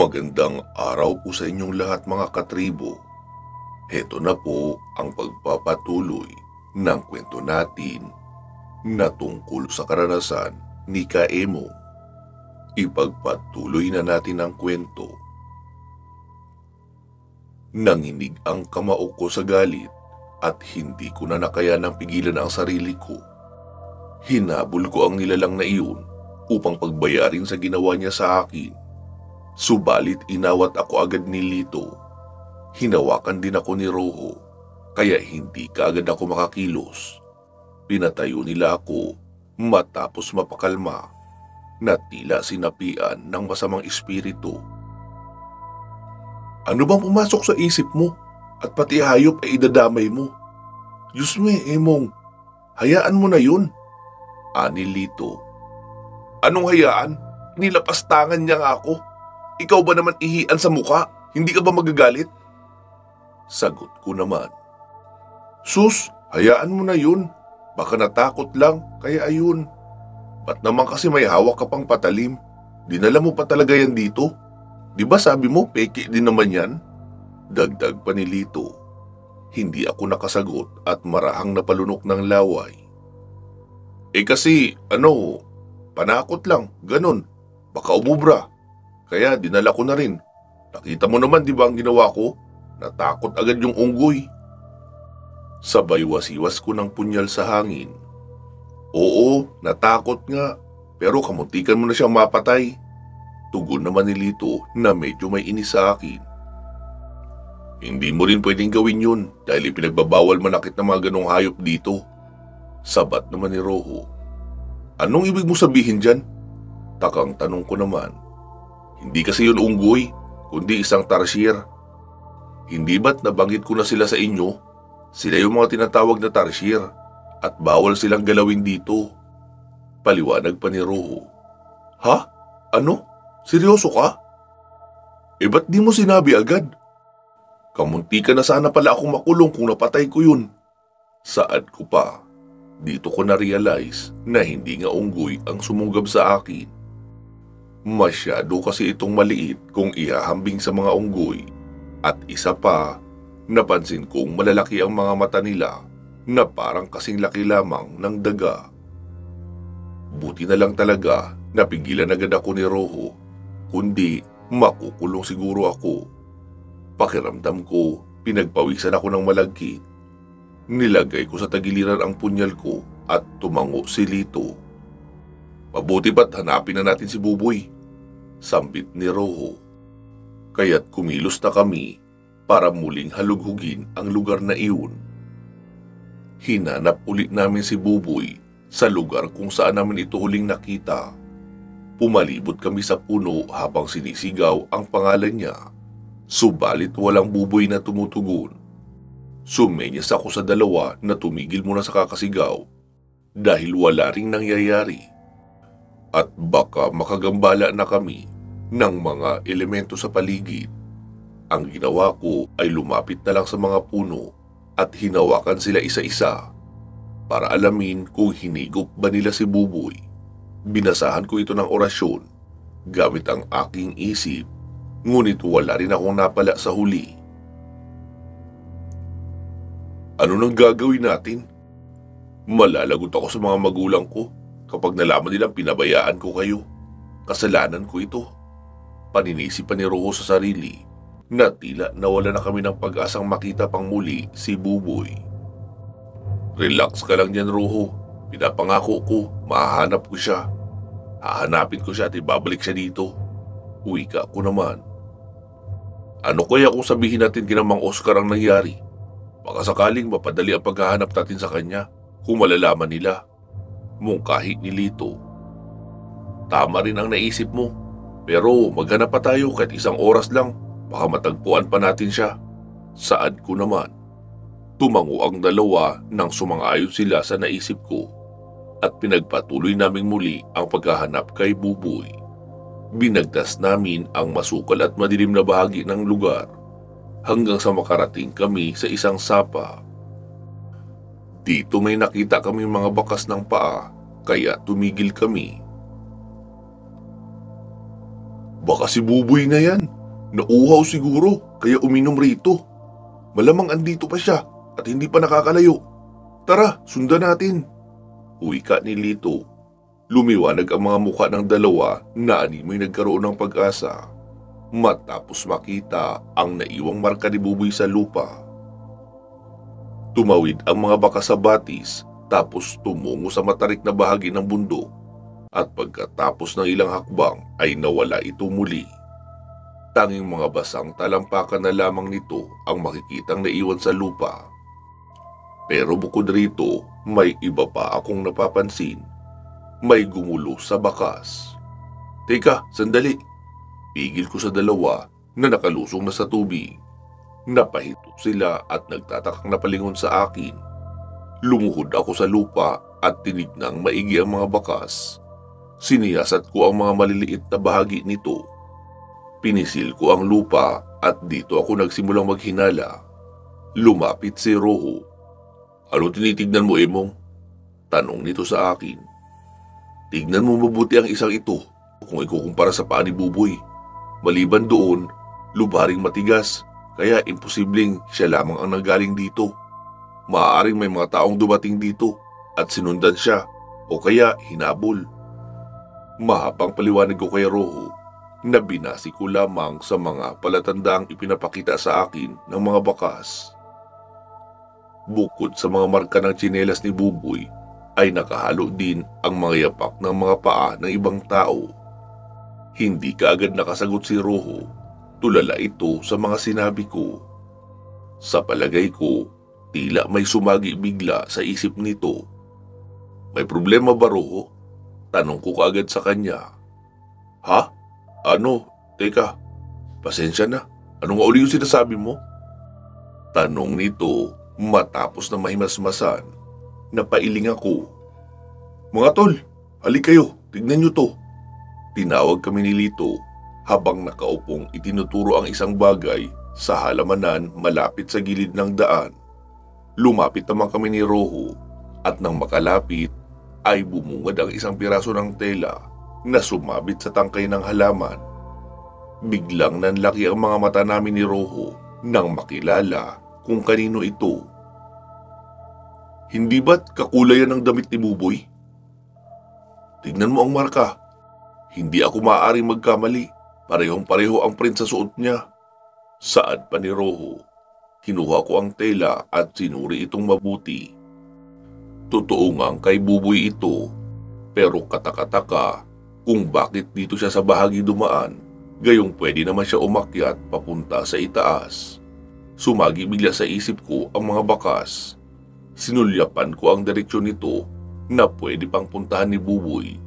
Magandang araw po sa inyong lahat mga katribo. Heto na po ang pagpapatuloy ng kwento natin na tungkol sa karanasan ni Kaemo. Ipagpatuloy na natin ang kwento. Nanginig ang kamao ko sa galit at hindi ko na nakayanang pigilan ang sarili ko. Hinabol ko ang nilalang na iyon upang pagbayarin sa ginawa niya sa akin. Subalit inawat ako agad ni Lito. Hinawakan din ako ni Roho, kaya hindi kaagad ako makakilos. Pinatayo nila ako matapos mapakalma na tila sinapian ng masamang espiritu. Ano bang pumasok sa isip mo at pati hayop ay idadamay mo? Diyos me, Emong, hayaan mo na yun. Ani Lito. Anong hayaan? Nilapastangan niya nga ako. Ikaw ba naman ihian sa muka? Hindi ka ba magagalit? Sagot ko naman. Sus, hayaan mo na yun. Baka natakot lang, kaya ayun. Ba't naman kasi may hawak ka pang patalim? Dinala mo pa talaga yan dito? Di ba sabi mo, peke din naman yan? Dagdag pa ni Lito. Hindi ako nakasagot at marahang napalunok ng laway. Kasi, panakot lang, ganun. Baka umubra. Kaya dinala ko na rin. Nakita mo naman di ba ang ginawa ko? Natakot agad yung unggoy. Sabay wasiwas ko ng punyal sa hangin. Oo, natakot nga. Pero kamuntikan mo na siyang mapatay. Tugon naman ni Lito na medyo may inis sa akin. Hindi mo rin pwedeng gawin yun dahil ipinagbabawal manakit ng mga ganong hayop dito. Sabat naman ni Roho. Anong ibig mo sabihin dyan? Takang tanong ko naman. Hindi kasi yun unggoy, kundi isang tarsier. Hindi ba't nabanggit ko na sila sa inyo? Sila yung mga tinatawag na tarsier at bawal silang galawin dito. Paliwanag pa ni Roho. Ha? Ano? Seryoso ka? Ba't di mo sinabi agad? Kamunti ka na sana pala akong makulong kung napatay ko yun. Saad ko pa. Dito ko na-realize na hindi nga unggoy ang sumunggab sa akin. Masyado kasi itong maliit kung ihahambing sa mga unggoy. At isa pa, napansin kong malalaki ang mga mata nila na parang kasing laki lamang ng daga. Buti na lang talaga napigilan agad ako ni Roho, kundi makukulong siguro ako. Pakiramdam ko, pinagpawisan ako ng malagkit. Nilagay ko sa tagiliran ang punyal ko at tumango si Lito. Mabuti ba't hanapin na natin si Buboy? Sambit ni Roho. Kaya't kumilos na kami para muling halughugin ang lugar na iyon. Hinanap ulit namin si Buboy sa lugar kung saan namin ito huling nakita. Pumalibot kami sa puno habang sinisigaw ang pangalan niya. Subalit walang Buboy na tumutugon. Sumenyas ako sa dalawa na tumigil muna sa kakasigaw dahil wala ring nangyayari. At baka makagambala na kami ng mga elemento sa paligid. Ang ginawa ko ay lumapit na lang sa mga puno at hinawakan sila isa-isa para alamin kung hinigop ba nila si Buboy. Binasahan ko ito ng orasyon gamit ang aking isip, ngunit wala rin akong napala sa huli. Ano nang gagawin natin? Malalagot ako sa mga magulang ko kapag nalaman nilang pinabayaan ko kayo. Kasalanan ko ito. Paninisi pa ni Roho sa sarili na tila nawala na kami ng pag-asang makita pang muli si Buboy. Relax ka lang dyan, Roho. Pinapangako ko, mahahanap ko siya. Hahanapin ko siya at ibabalik siya dito. Wika ko naman. Ano kaya kung sabihin natin kina Mang Oscar ang nangyari? Baka sakaling mapadali ang paghahanap natin sa kanya kung malalaman nila. Mungkahi ni Lito. Tama rin ang naisip mo. Pero maghanap pa tayo kahit isang oras lang. Baka matagpuan pa natin siya. Saad ko naman. Tumango ang dalawa nang sumang-ayon sila sa naisip ko. At pinagpatuloy naming muli ang paghahanap kay Buboy. Binagtas namin ang masukal at madilim na bahagi ng lugar hanggang sa makarating kami sa isang sapa. Dito may nakita kami mga bakas ng paa kaya tumigil kami. Baka si Buboy na yan. Nauhaw siguro, kaya uminom rito. Malamang andito pa siya at hindi pa nakakalayo. Tara, sundan natin. Wika ni Lito. Lumiwanag ang mga mukha ng dalawa na animoy nagkaroon ng pag-asa matapos makita ang naiwang marka ni Buboy sa lupa. Tumawid ang mga baka sa batis tapos tumungo sa matarik na bahagi ng bundok at pagkatapos ng ilang hakbang ay nawala ito muli. Tanging mga basang talampakan na lamang nito ang makikitang naiwan sa lupa. Pero bukod rito, may iba pa akong napapansin. May gumulo sa bakas. Teka, sandali. Pigil ko sa dalawa na nakalusong na sa tubig. Napahito sila at nagtatakang napalingon sa akin. Lumuhod ako sa lupa at tinignang maigi ang mga bakas. Siniyasat ko ang mga maliliit na bahagi nito. Pinisil ko ang lupa at dito ako nagsimulang maghinala. Lumapit si Roho. Ano tinitignan mo, Emong? Tanong nito sa akin. Tignan mo mabuti ang isang ito kung ikukumpara sa paa ni Buboy. Maliban doon, lubaring matigas, kaya imposibleng siya lamang ang nanggaling dito. Maaaring may mga taong dumating dito at sinundan siya o kaya hinabol. Mahabang paliwanag ko kay Roho na binasi ko lamang sa mga palatandaang ipinapakita sa akin ng mga bakas. Bukod sa mga marka ng tsinelas ni Buboy, ay nakahalo din ang mga yapak ng mga paa ng ibang tao. Hindi kaagad nakasagot si Roho, tulala ito sa mga sinabi ko. Sa palagay ko, tila may sumagi bigla sa isip nito. May problema ba, Roho? Tanong ko kaagad sa kanya. Ha? Ano? Teka, pasensya na. Ano nga uli yung sinasabi mo? Tanong nito matapos na mahimasmasan. Napailing ako. Mga tol, halik kayo, tignan nyo to. Tinawag kami ni Lito habang nakaupong itinuturo ang isang bagay sa halamanan malapit sa gilid ng daan. Lumapit naman kami ni Roho at nang makalapit ay bumungad ang isang piraso ng tela na sumabit sa tangkay ng halaman. Biglang nanlaki ang mga mata namin ni Roho nang makilala kung kanino ito. Hindi ba't kakulayan ng damit ni Buboy? Tignan mo ang marka. Hindi ako maaaring magkamali. Parehong-pareho ang print sa suot niya. Saad pa ni Roho. Kinuha ko ang tela at sinuri itong mabuti. Totoo ngang kay Buboy ito. Pero katakataka kung bakit dito siya sa bahagi dumaan. Gayong pwede naman siya umakyat papunta sa itaas. Sumagi bigla sa isip ko ang mga bakas. Sinulyapan ko ang direksyon nito na pwede pang puntahan ni Buboy.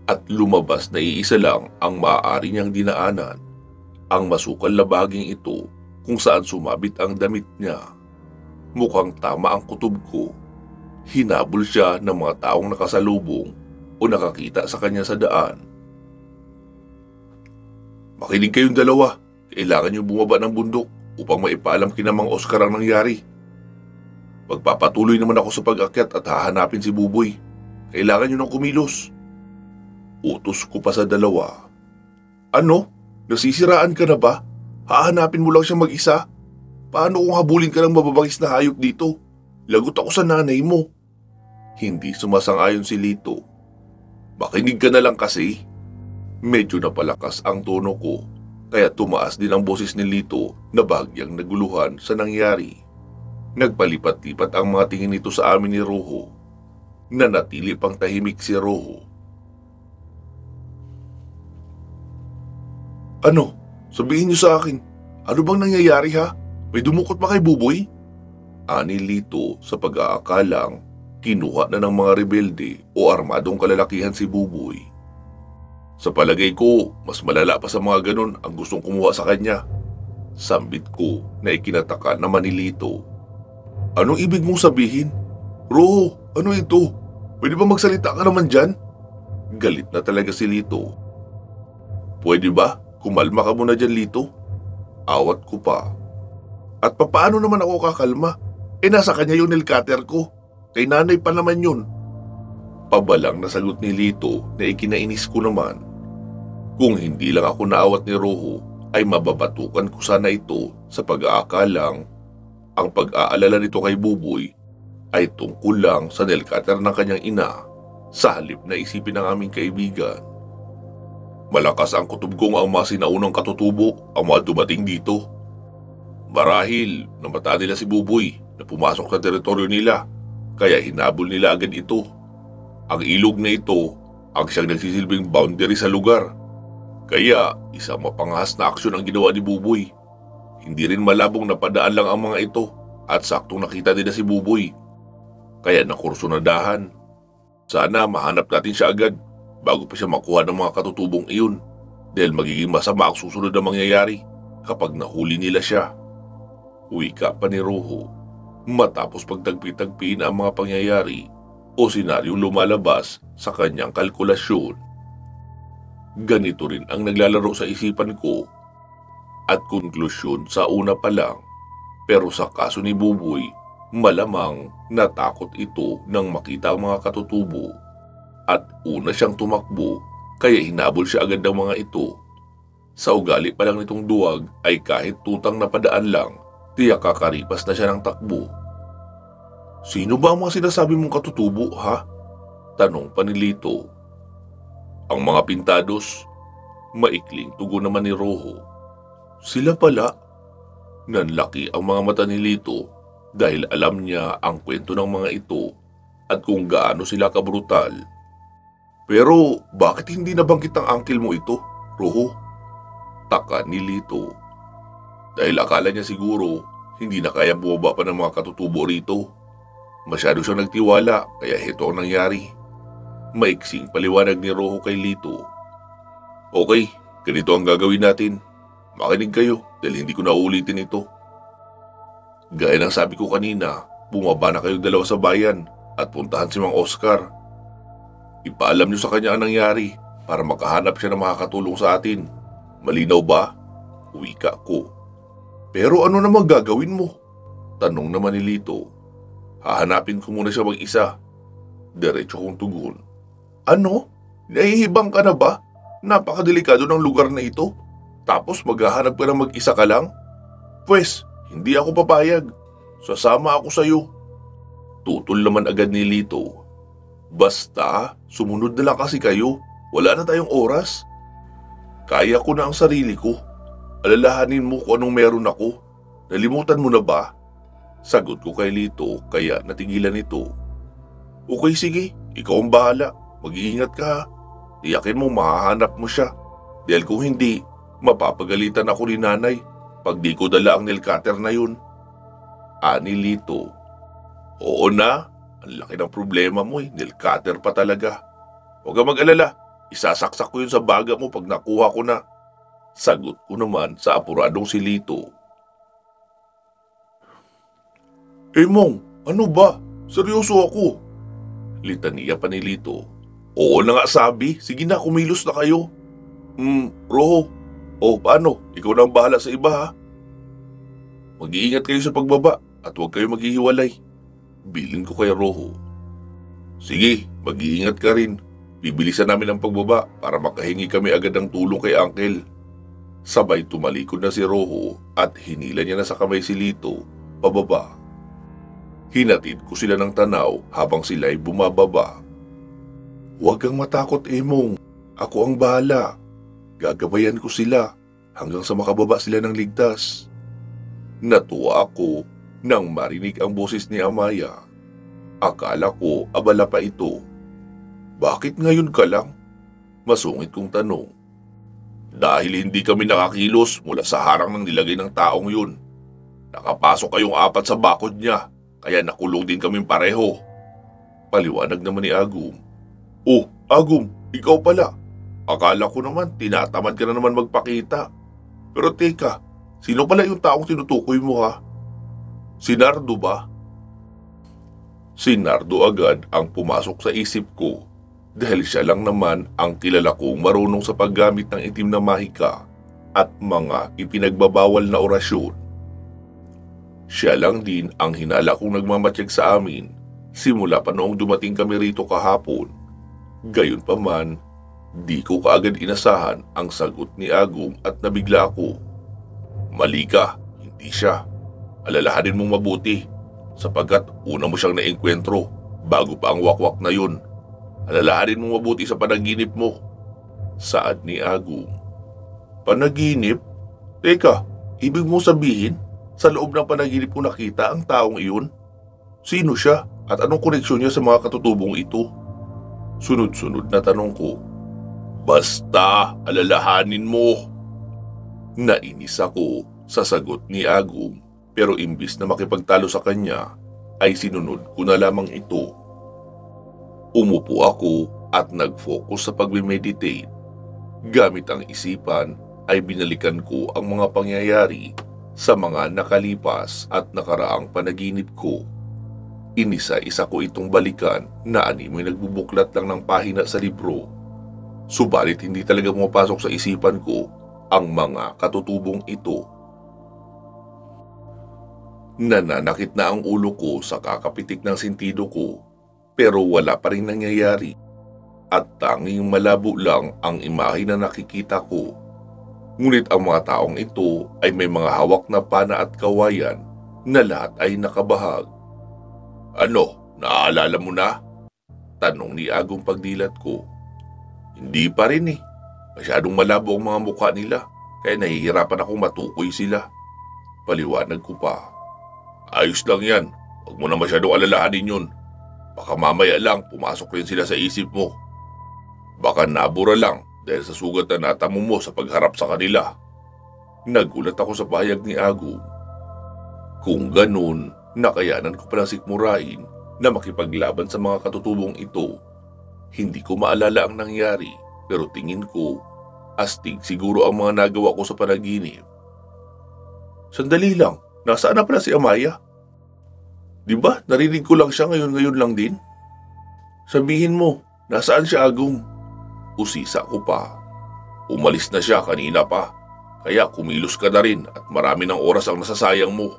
At lumabas na iisa lang ang maaari niyang dinaanan. Ang masukal na bahaging ito kung saan sumabit ang damit niya. Mukhang tama ang kutob ko. Hinabol siya ng mga taong nakasalubong o nakakita sa kanya sa daan. Makinig kayong dalawa. Kailangan niyo bumaba ng bundok upang maipaalam kina Mang Oscar ang nangyari. Magpapatuloy naman ako sa pag-akyat at hahanapin si Buboy. Kailangan niyo ng kumilos. Utos ko pa sa dalawa. Ano? Nasisiraan ka na ba? Hahanapin mo lang siya mag-isa? Paano kung habulin ka ng mababangis na hayop dito? Lagot ako sa nanay mo. Hindi sumasang-ayon si Lito. Makinig ka na lang kasi. Medyo napalakas ang tono ko, kaya tumaas din ang boses ni Lito na bahagyang naguluhan sa nangyari. Nagpalipat-lipat ang mga tingin nito sa amin ni Roho. Nanatili pang tahimik si Roho. Ano? Sabihin niyo sa akin, ano bang nangyayari ha? May dumukot ba kay Buboy? Ani Lito sa pag-aakalang kinuha na ng mga rebelde o armadong kalalakihan si Buboy. Sa palagay ko, mas malala pa sa mga ganun ang gustong kumuha sa kanya. Sambit ko na ikinataka naman ni Lito. Anong ibig mong sabihin? Roho, ano ito? Pwede ba magsalita ka naman dyan? Galit na talaga si Lito. Pwede ba? Kumalma ka muna dyan, Lito. Awat ko pa. At papaano naman ako kakalma? Nasa kanya yung nail cutter ko. Kay nanay pa naman yun. Pabalang na sagot ni Lito na ikinainis ko naman. Kung hindi lang ako naawat ni Roho, ay mababatukan ko sana ito sa pag-aakalang ang pag-aalala nito kay Buboy ay tungkol lang sa nail cutter ng kanyang ina sa halip na isipin ng aming kaibigan. Malakas ang kutubgong ang mga sinaunang katutubo ang mga dumating dito. Marahil namata nila si Buboy na pumasok sa teritoryo nila, kaya hinabol nila agad ito. Ang ilog na ito ang siyang nagsisilbing boundary sa lugar. Kaya isang mapangahas na aksyon ang ginawa ni Buboy. Hindi rin malabong napadaan lang ang mga ito at saktong nakita nila si Buboy. Kaya nakursunadahan. Sana mahanap natin siya agad bago pa siya makuha ng mga katutubong iyon, dahil magiging masama ang susunod na mangyayari kapag nahuli nila siya. Wika pa ni Roho matapos pagtagpi-tagpiin ang mga pangyayari o senaryong lumalabas sa kanyang kalkulasyon. Ganito rin ang naglalaro sa isipan ko at konklusyon sa una pa lang, pero sa kaso ni Buboy, malamang natakot ito nang makita ang mga katutubo at una siyang tumakbo, kaya hinabol siya agad ng mga ito. Sa ugali pa lang nitong duwag ay kahit tutang na padaan lang, tiyak kakaripas na siya ng takbo. Sino ba ang mga sinasabi mong katutubo, ha? Tanong pa ni Lito. Ang mga pintados. Maikling tugon naman ni Roho. Sila pala. Nanlaki ang mga mata ni Lito dahil alam niya ang kwento ng mga ito at kung gaano sila kabrutal. Pero bakit hindi nabanggit ng uncle mo ito, Roho? Taka ni Lito. Dahil akala niya siguro hindi na kayang bumaba pa ng mga katutubo rito. Masyado siyang nagtiwala kaya ito ang nangyari. Maiksing paliwanag ni Roho kay Lito. Okay, ganito ang gagawin natin. Makinig kayo dahil hindi ko na uulitin ito. Gaya ng sabi ko kanina, bumaba na kayong dalawa sa bayan at puntahan si Mang Oscar. Ipaalam niyo sa kanya ang nangyari para makahanap siya ng makakatulong sa atin. Malinaw ba? Wika ko. Pero ano naman gagawin mo? Tanong naman ni Lito. Hahanapin ko muna siya mag-isa. Diretso kong tugon. Ano? Nahihibang ka na ba? Napakadelikado ng lugar na ito. Tapos maghahanap ka na mag-isa ka lang? Pwes, hindi ako papayag. Sasama ako sa'yo. Tutol naman agad ni Lito. Basta, sumunod na lang kasi kayo. Wala na tayong oras. Kaya ko na ang sarili ko. Alalahanin mo kung anong meron ako. Nalimutan mo na ba? Sagot ko kay Lito kaya natigilan ito. Okay sige, ikaw ang bahala. Mag-iingat ka ha. Tiyakin mo mahahanap mo siya. Dahil kung hindi, mapapagalitan ako ni nanay pag di ko dala ang nail cutter na yun. Ani Lito. Oo na, ang laki ng problema mo nail cutter pa talaga. Huwag kang mag-alala, isasaksak ko yun sa baga mo pag nakuha ko na. Sagot ko naman sa apuradong si Lito. Mong, ano ba? Seryoso ako. Litaniya pa ni Lito. Oo na nga sabi, sige na kumilos na kayo. Roho, paano? Ikaw na ang bahala sa iba ha. Mag-iingat kayo sa pagbaba at huwag kayo maghihiwalay. Bilin ko kay Roho. Sige, mag-iingat ka rin. Bibilisan namin ang pagbaba para makahingi kami agad ng tulong kay Uncle. Sabay tumalikod na si Roho at hinila niya na sa kamay si Lito, pababa. Hinatid ko sila ng tanaw habang sila'y bumababa. Huwag kang matakot, Mong. Ako ang bahala. Gagabayan ko sila hanggang sa makababa sila ng ligtas. Natuwa ako nang marinig ang boses ni Amaya. Akala ko abala pa ito. Bakit ngayon ka lang? Masungit kong tanong. Dahil hindi kami nakakilos mula sa harang ng nilagay ng taong yun. Nakapasok kayong 4 sa bakod niya, kaya nakulong din kaming pareho. Paliwanag naman ni Agum. Oh, Agum, ikaw pala. Akala ko naman tinatamad ka na naman magpakita. Pero teka, sino pala yung taong tinutukoy mo ha? Si Nardo ba? Si Nardo agad ang pumasok sa isip ko dahil siya lang naman ang kilala kong marunong sa paggamit ng itim na mahika at mga ipinagbabawal na orasyon. Siya lang din ang hinala kong nagmamatyag sa amin simula pa noong dumating kami rito kahapon. Gayunpaman, Di ko kaagad inasahan ang sagot ni Agum at nabigla ako. Mali ka, hindi siya. Alalahanin mong mabuti sapagkat una mo siyang naengkwentro bago pa ang wakwak na yun. Alalahanin mong mabuti sa panaginip mo. Saad ni Agum. Panaginip? Teka, ibig mong sabihin sa loob ng panaginip ko nakita ang taong iyon? Sino siya at anong koneksyon niya sa mga katutubong ito? Sunod-sunod na tanong ko. Basta alalahanin mo. Nainis ako sa sagot ni Agum pero imbis na makipagtalo sa kanya ay sinunod ko na lamang ito. Umupo ako at nag-focus sa pagme-meditate. Gamit ang isipan ay binalikan ko ang mga pangyayari sa mga nakalipas at nakaraang panaginip ko. Inisa-isa ko itong balikan na animoy nagbubuklat lang ng pahina sa libro. Subalit hindi talaga pumapasok sa isipan ko ang mga katutubong ito. Nananakit na ang ulo ko sa kakapitik ng sentido ko pero wala pa rin nangyayari at tanging malabo lang ang imahe na nakikita ko. Ngunit ang mga taong ito ay may mga hawak na pana at kawayan na lahat ay nakabahag. Ano, naaalala mo na? Tanong ni Agum pagdilat ko. Hindi pa rin eh. Masyadong malabo ang mga mukha nila kaya nahihirapan akong matukoy sila. Paliwanag ko pa. Ayos lang yan. Huwag mo na masyadong alalahanin yun. Baka mamaya lang pumasok rin sila sa isip mo. Baka nabura lang dahil sa sugat na natamo mo sa pagharap sa kanila. Nagulat ako sa pahayag ni Agum. Kung ganun, nakayanan ko palang sikmurain na makipaglaban sa mga katutubong ito. Hindi ko maalala ang nangyari pero tingin ko astig siguro ang mga nagawa ko sa panaginip. Sandali lang, nasaan na pala si Amaya? Diba narinig ko lang siya ngayon lang din? Sabihin mo, nasaan siya Agum? Usisa ko pa. Umalis na siya kanina pa, kaya kumilos ka na rin at marami ng oras ang nasasayang mo.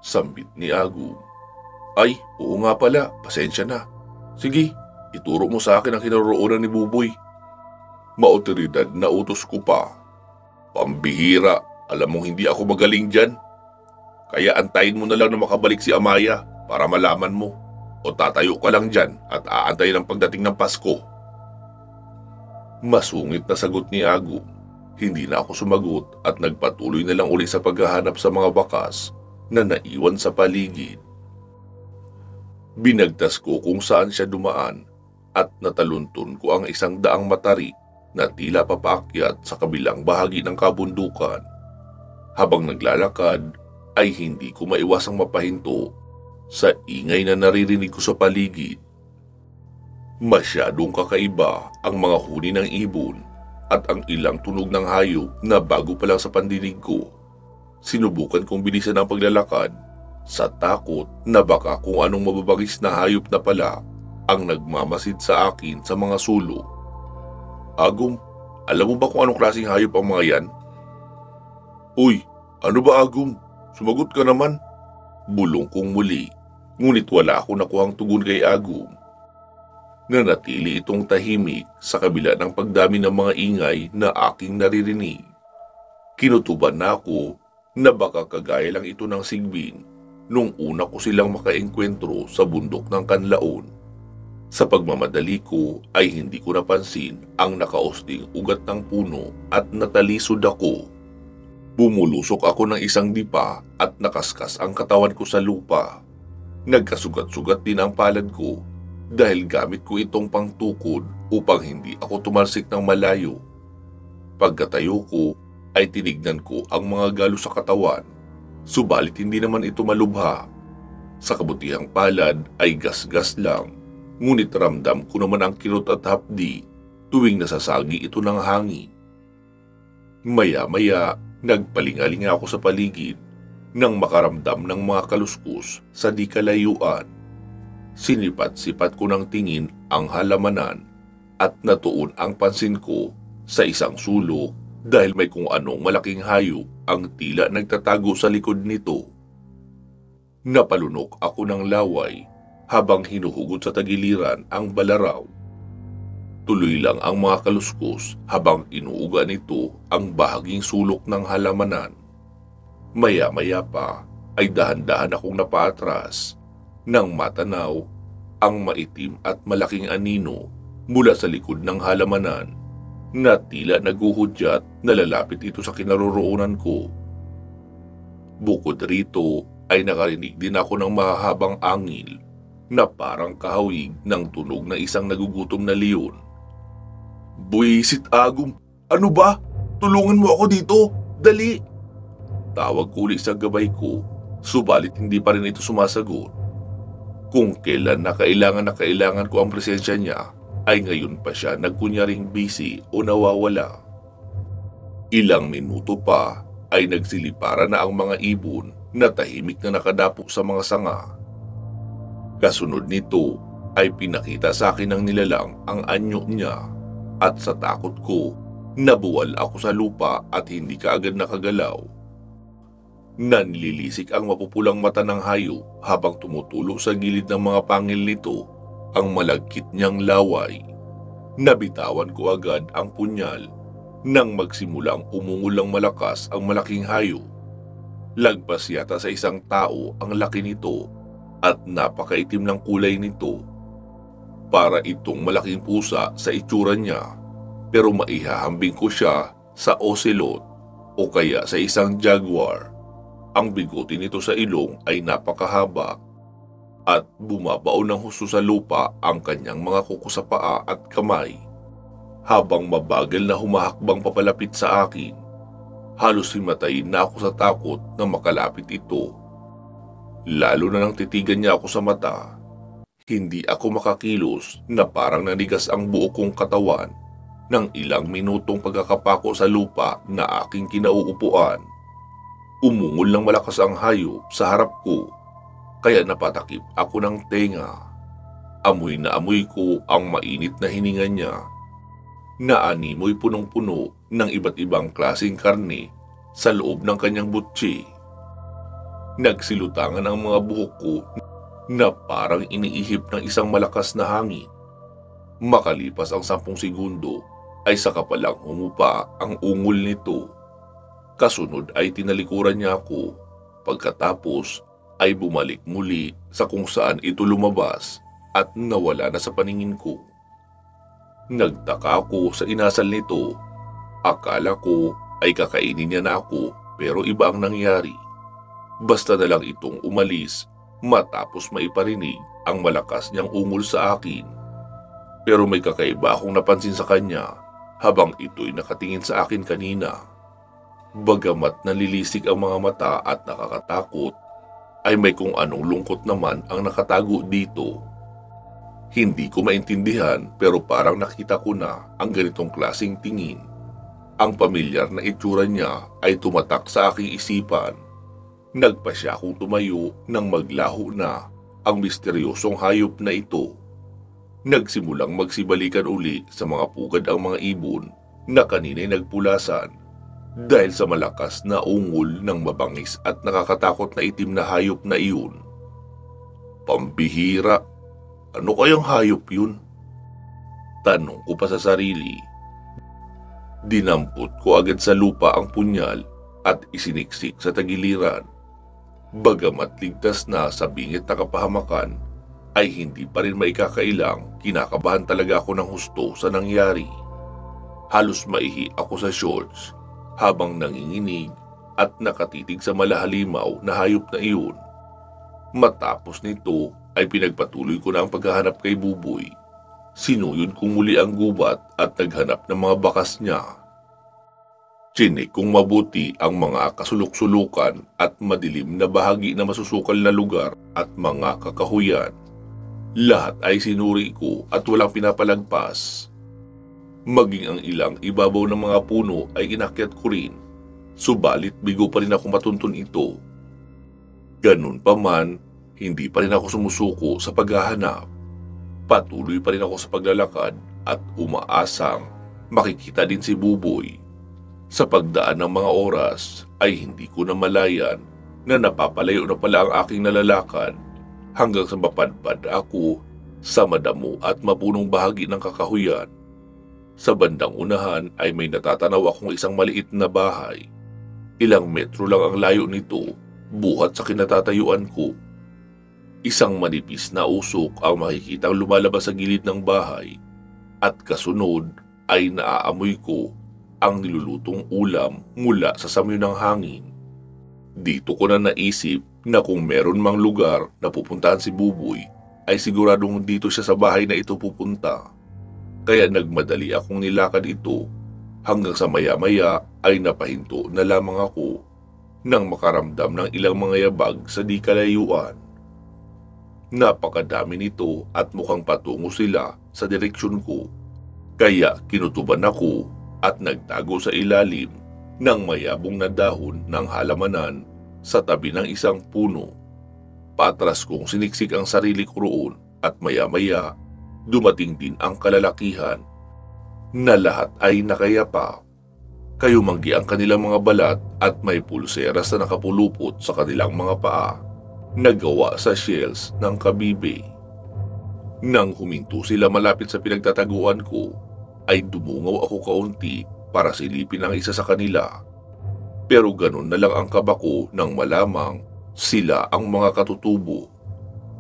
Sambit ni Agum. Ay, oo nga pala, pasensya na. Sige, ituro mo sa akin ang kinaroroonan ni Buboy. Maotoridad na utos ko pa. Pambihira, alam mong hindi ako magaling dyan. Kaya antayin mo na lang na makabalik si Amaya para malaman mo. O tatayo ka lang dyan at aantayin ang pagdating ng Pasko. Masungit na sagot ni Agum. Hindi na ako sumagot at nagpatuloy na lang uli sa paghahanap sa mga bakas na naiwan sa paligid. Binagtas ko kung saan siya dumaan at nataluntun ko ang 100 matari na tila papaakyat sa kabilang bahagi ng kabundukan. Habang naglalakad ay hindi ko maiwasang mapahinto sa ingay na naririnig ko sa paligid. Masyadong kakaiba ang mga huni ng ibon at ang ilang tunog ng hayop na bago pa lang sa pandinig ko. Sinubukan kong bilisan ang paglalakad sa takot na baka kung anong mababagis na hayop na pala ang nagmamasid sa akin sa mga sulok. Agum, alam mo ba kung anong klaseng hayop ang mga yan? Uy, ano ba Agum? Sumagot ka naman. Bulong kong muli, ngunit wala ako nakuhang tugon kay Agum. Nanatili itong tahimik sa kabila ng pagdami ng mga ingay na aking naririnig. Kinutuban na ako na baka kagaya lang ito ng sigbin nung una ko silang makaengkwentro sa bundok ng Kanlaon. Sa pagmamadali ko ay hindi ko napansin ang nakaosting ugat ng puno at natalisod ako. Bumulusok ako ng isang dipa at nakaskas ang katawan ko sa lupa. Nagkasugat-sugat din ang palad ko dahil gamit ko itong pangtukod upang hindi ako tumalsik ng malayo. Pagkatayo ko ay tinignan ko ang mga galo sa katawan, subalit hindi naman ito malubha. Sa kabutihang palad ay gasgas lang, ngunit ramdam ko naman ang kirot at hapdi tuwing nasasagi ito ng hangin. Maya-maya, nagpalingalinga ako sa paligid nang makaramdam ng mga kaluskus sa di kalayuan. Sinipat-sipat ko ng tingin ang halamanan at natuon ang pansin ko sa isang sulok dahil may kung anong malaking hayop ang tila nagtatago sa likod nito. Napalunok ako ng laway habang hinuhugot sa tagiliran ang balaraw. Tuloy lang ang mga kaluskos habang inuuga nito ang bahaging sulok ng halamanan. Maya-maya pa ay dahan-dahan akong napaatras nang matanaw ang maitim at malaking anino mula sa likod ng halamanan na tila naguhudyat na lalapit ito sa kinaroroonan ko. Bukod rito ay nakarinig din ako ng mahahabang angil na parang kahawig ng tunog ng isang nagugutom na leon. "Buwisit Agum, ano ba? Tulungan mo ako dito, dali!" Tawag ko ulit sa gabay ko, subalit hindi pa rin ito sumasagot. Kung kailan na kailangan ko ang presensya niya, ay ngayon pa siya nagkunyaring busy o nawawala. Ilang minuto pa ay nagsiliparan na ang mga ibon na tahimik na nakadapo sa mga sanga. Kasunod nito ay pinakita sa akin ng nilalang ang anyo niya at sa takot ko, nabuwal ako sa lupa at hindi kaagad nakagalaw. Nanlilisik ang mapupulang mata ng hayop habang tumutulo sa gilid ng mga pangil nito ang malagkit niyang laway. Nabitawan ko agad ang punyal nang magsimulang umungulang malakas ang malaking hayop. Lagpas yata sa isang tao ang laki nito at napakaitim ng kulay nito. Para itong malaking pusa sa itsura niya, pero maihahambing ko siya sa ocelot o kaya sa isang jaguar. Ang bigote nito sa ilong ay napakahaba at bumabaon ng husto sa lupa ang kanyang mga kuko sa paa at kamay. Habang mabagal na humahakbang papalapit sa akin, halos himatayin na ako sa takot na makalapit ito. Lalo na nang titigan niya ako sa mata. Hindi ako makakilos na parang nanigas ang buo kong katawan ng ilang minutong pagkakapako sa lupa na aking kinauupuan. Umungol ng malakas ang hayop sa harap ko, kaya napatakip ako ng tenga. Amoy na amoy ko ang mainit na hininga niya, na animoy punong-puno ng iba't ibang klaseng karne sa loob ng kanyang butsi. Nagsilutangan ang mga buhok ko na parang iniihip ng isang malakas na hangin. Makalipas ang 10 segundo ay saka palang humupa ang ungol nito. Kasunod ay tinalikuran niya ako, pagkatapos ay bumalik muli sa kung saan ito lumabas at nawala na sa paningin ko. Nagtaka ako sa inasal nito. Akala ko ay kakainin niya na ako pero iba ang nangyari. Basta na lang itong umalis matapos maiparinig ang malakas niyang ungol sa akin. Pero may kakaiba akong napansin sa kanya habang ito'y nakatingin sa akin kanina. Bagamat nalilisik ang mga mata at nakakatakot, ay may kung anong lungkot naman ang nakatago dito. Hindi ko maintindihan pero parang nakita ko na ang ganitong klaseng tingin. Ang pamilyar na itsura niya ay tumatak sa aking isipan. Nagpasya akong tumayo nang maglaho na ang misteryosong hayop na ito. Nagsimulang magsibalikan uli sa mga pugad ang mga ibon na kanina'y nagpulasan dahil sa malakas na ungol ng mabangis at nakakatakot na itim na hayop na iyon. Pambihira, ano kayang hayop yun? Tanong ko pa sa sarili. Dinampot ko agad sa lupa ang punyal at isiniksik sa tagiliran. Bagamat ligtas na sa bingit na kapahamakan, ay hindi pa rin maikakailang kinakabahan talaga ako ng husto sa nangyari. Halos maihi ako sa shorts habang nanginginig at nakatitig sa malahalimaw na hayop na iyon. Matapos nito ay pinagpatuloy ko na ang paghahanap kay Buboy. Sinuyod kong muli ang gubat at naghanap ng mga bakas niya. Chinik kong mabuti ang mga kasulok-sulukan at madilim na bahagi na masusukal na lugar at mga kakahuyan. Lahat ay sinuri ko at walang pinapalagpas. Maging ang ilang ibabaw ng mga puno ay inakyat ko rin, subalit bigo pa rin ako matuntun ito. Ganun pa man, hindi pa rin ako sumusuko sa paghahanap. Patuloy pa rin ako sa paglalakad at umaasang makikita din si Buboy. Sa pagdaan ng mga oras ay hindi ko na malayan na napapalayo na pala ang aking nalalakad hanggang sa mapadpad ako sa madamo at mapunong bahagi ng kakahuyan Sa bandang unahan ay may natatanaw akong isang maliit na bahay. Ilang metro lang ang layo nito, buhat sa kinatatayuan ko. Isang manipis na usok ang makikitang lumalabas sa gilid ng bahay at kasunod ay naaamoy ko ang nilulutong ulam mula sa samyo ng hangin. Dito ko na naisip na kung meron mang lugar na pupuntahan si Buboy ay siguradong dito siya sa bahay na ito pupunta. Kaya nagmadali akong nilakad ito hanggang sa maya-maya ay napahinto na lamang ako nang makaramdam ng ilang mga yabag sa di kalayuan. Napakadami nito at mukhang patungo sila sa direksyon ko. Kaya kinutuban ako at nagtago sa ilalim ng mayabong na dahon ng halamanan sa tabi ng isang puno. Patras kong siniksik ang sarili ko roon at maya-maya dumating din ang kalalakihan na lahat ay nakayapa. Kayumanggi ang kanilang mga balat at may pulseras na nakapulupot sa kanilang mga paa na gawa sa shells ng kabibe. Nang huminto sila malapit sa pinagtataguan ko, ay dumungaw ako kaunti para silipin ang isa sa kanila. Pero ganun na lang ang kaba ko nang malamang sila ang mga katutubo.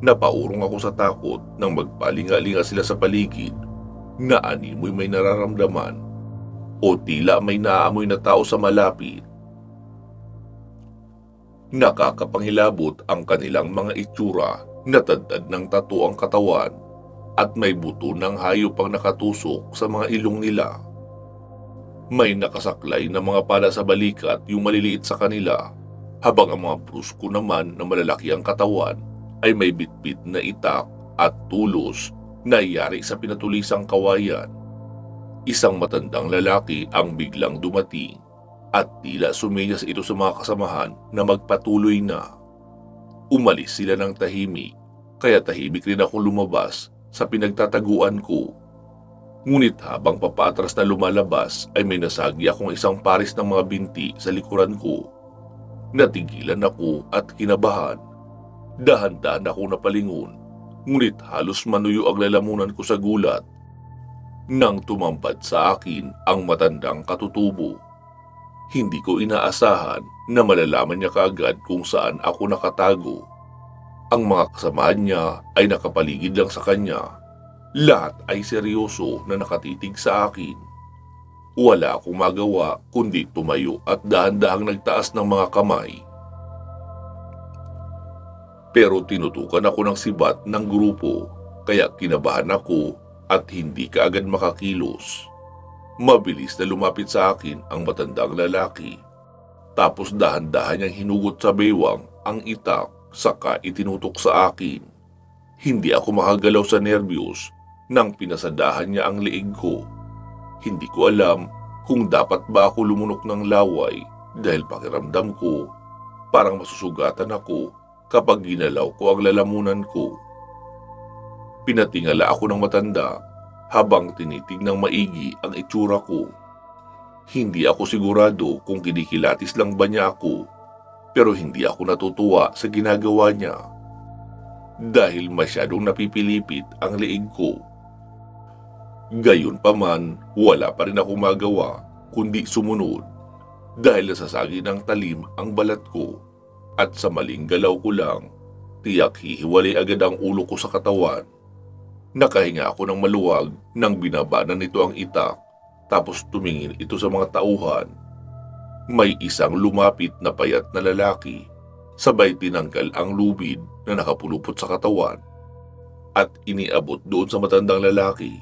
Napaurong ako sa takot nang magpalinga-linga sila sa paligid na animoy may nararamdaman o tila may naaamoy na tao sa malapit. Nakakapanghilabot ang kanilang mga itsura na tadtad ng tattoo ang katawan at may buto ng hayop ang nakatusok sa mga ilong nila. May nakasaklay na mga pala sa balikat yung maliliit sa kanila, habang ang mga brusko naman na malalaki ang katawan ay may bitbit na itak at tulos na yari sa pinatulisang kawayan. Isang matandang lalaki ang biglang dumating at tila sumenyas ito sa mga kasamahan na magpatuloy na. Umalis sila ng tahimik, kaya tahimik rin akong lumabas sa pinagtataguan ko. Ngunit habang papatras na lumalabas ay may nasagi akong isang pares ng mga binti sa likuran ko. Natigilan ako at kinabahan. Dahan-dahan ako napalingon, ngunit halos manuyo ang lalamunan ko sa gulat nang tumambad sa akin ang matandang katutubo. Hindi ko inaasahan na malalaman niya kaagad kung saan ako nakatago. Ang mga kasamahan niya ay nakapaligid lang sa kanya. Lahat ay seryoso na nakatitig sa akin. Wala akong magawa kundi tumayo at dahan-dahang nagtaas ng mga kamay. Pero tinutukan ako ng sibat ng grupo, kaya kinabahan ako at hindi kaagad makakilos. Mabilis na lumapit sa akin ang matandang lalaki. Tapos dahan-dahan niyang hinugot sa bewang ang itak saka itinutok sa akin. Hindi ako makagalaw sa nervyos nang pinasadahan niya ang leeg ko. Hindi ko alam kung dapat ba ako lumunok ng laway dahil pakiramdam ko parang masusugatan ako kapag ginalaw ko ang lalamunan ko. Pinatingala ako ng matanda habang tinitingnang maigi ang itsura ko. Hindi ako sigurado kung kinikilatis lang ba niya ako, pero hindi ako natutuwa sa ginagawa niya dahil masyadong napipilipit ang leeg ko. Gayunpaman, wala pa rin ako magawa kundi sumunod dahil nasasagi ng talim ang balat ko at sa maling galaw ko lang, tiyak hihiwalay agad ang ulo ko sa katawan. Nakahinga ako ng maluwag nang binabanan nito ang itak, tapos tumingin ito sa mga tauhan. May isang lumapit na payat na lalaki, sabay tinanggal ang lubid na nakapulupot sa katawan at iniabot doon sa matandang lalaki.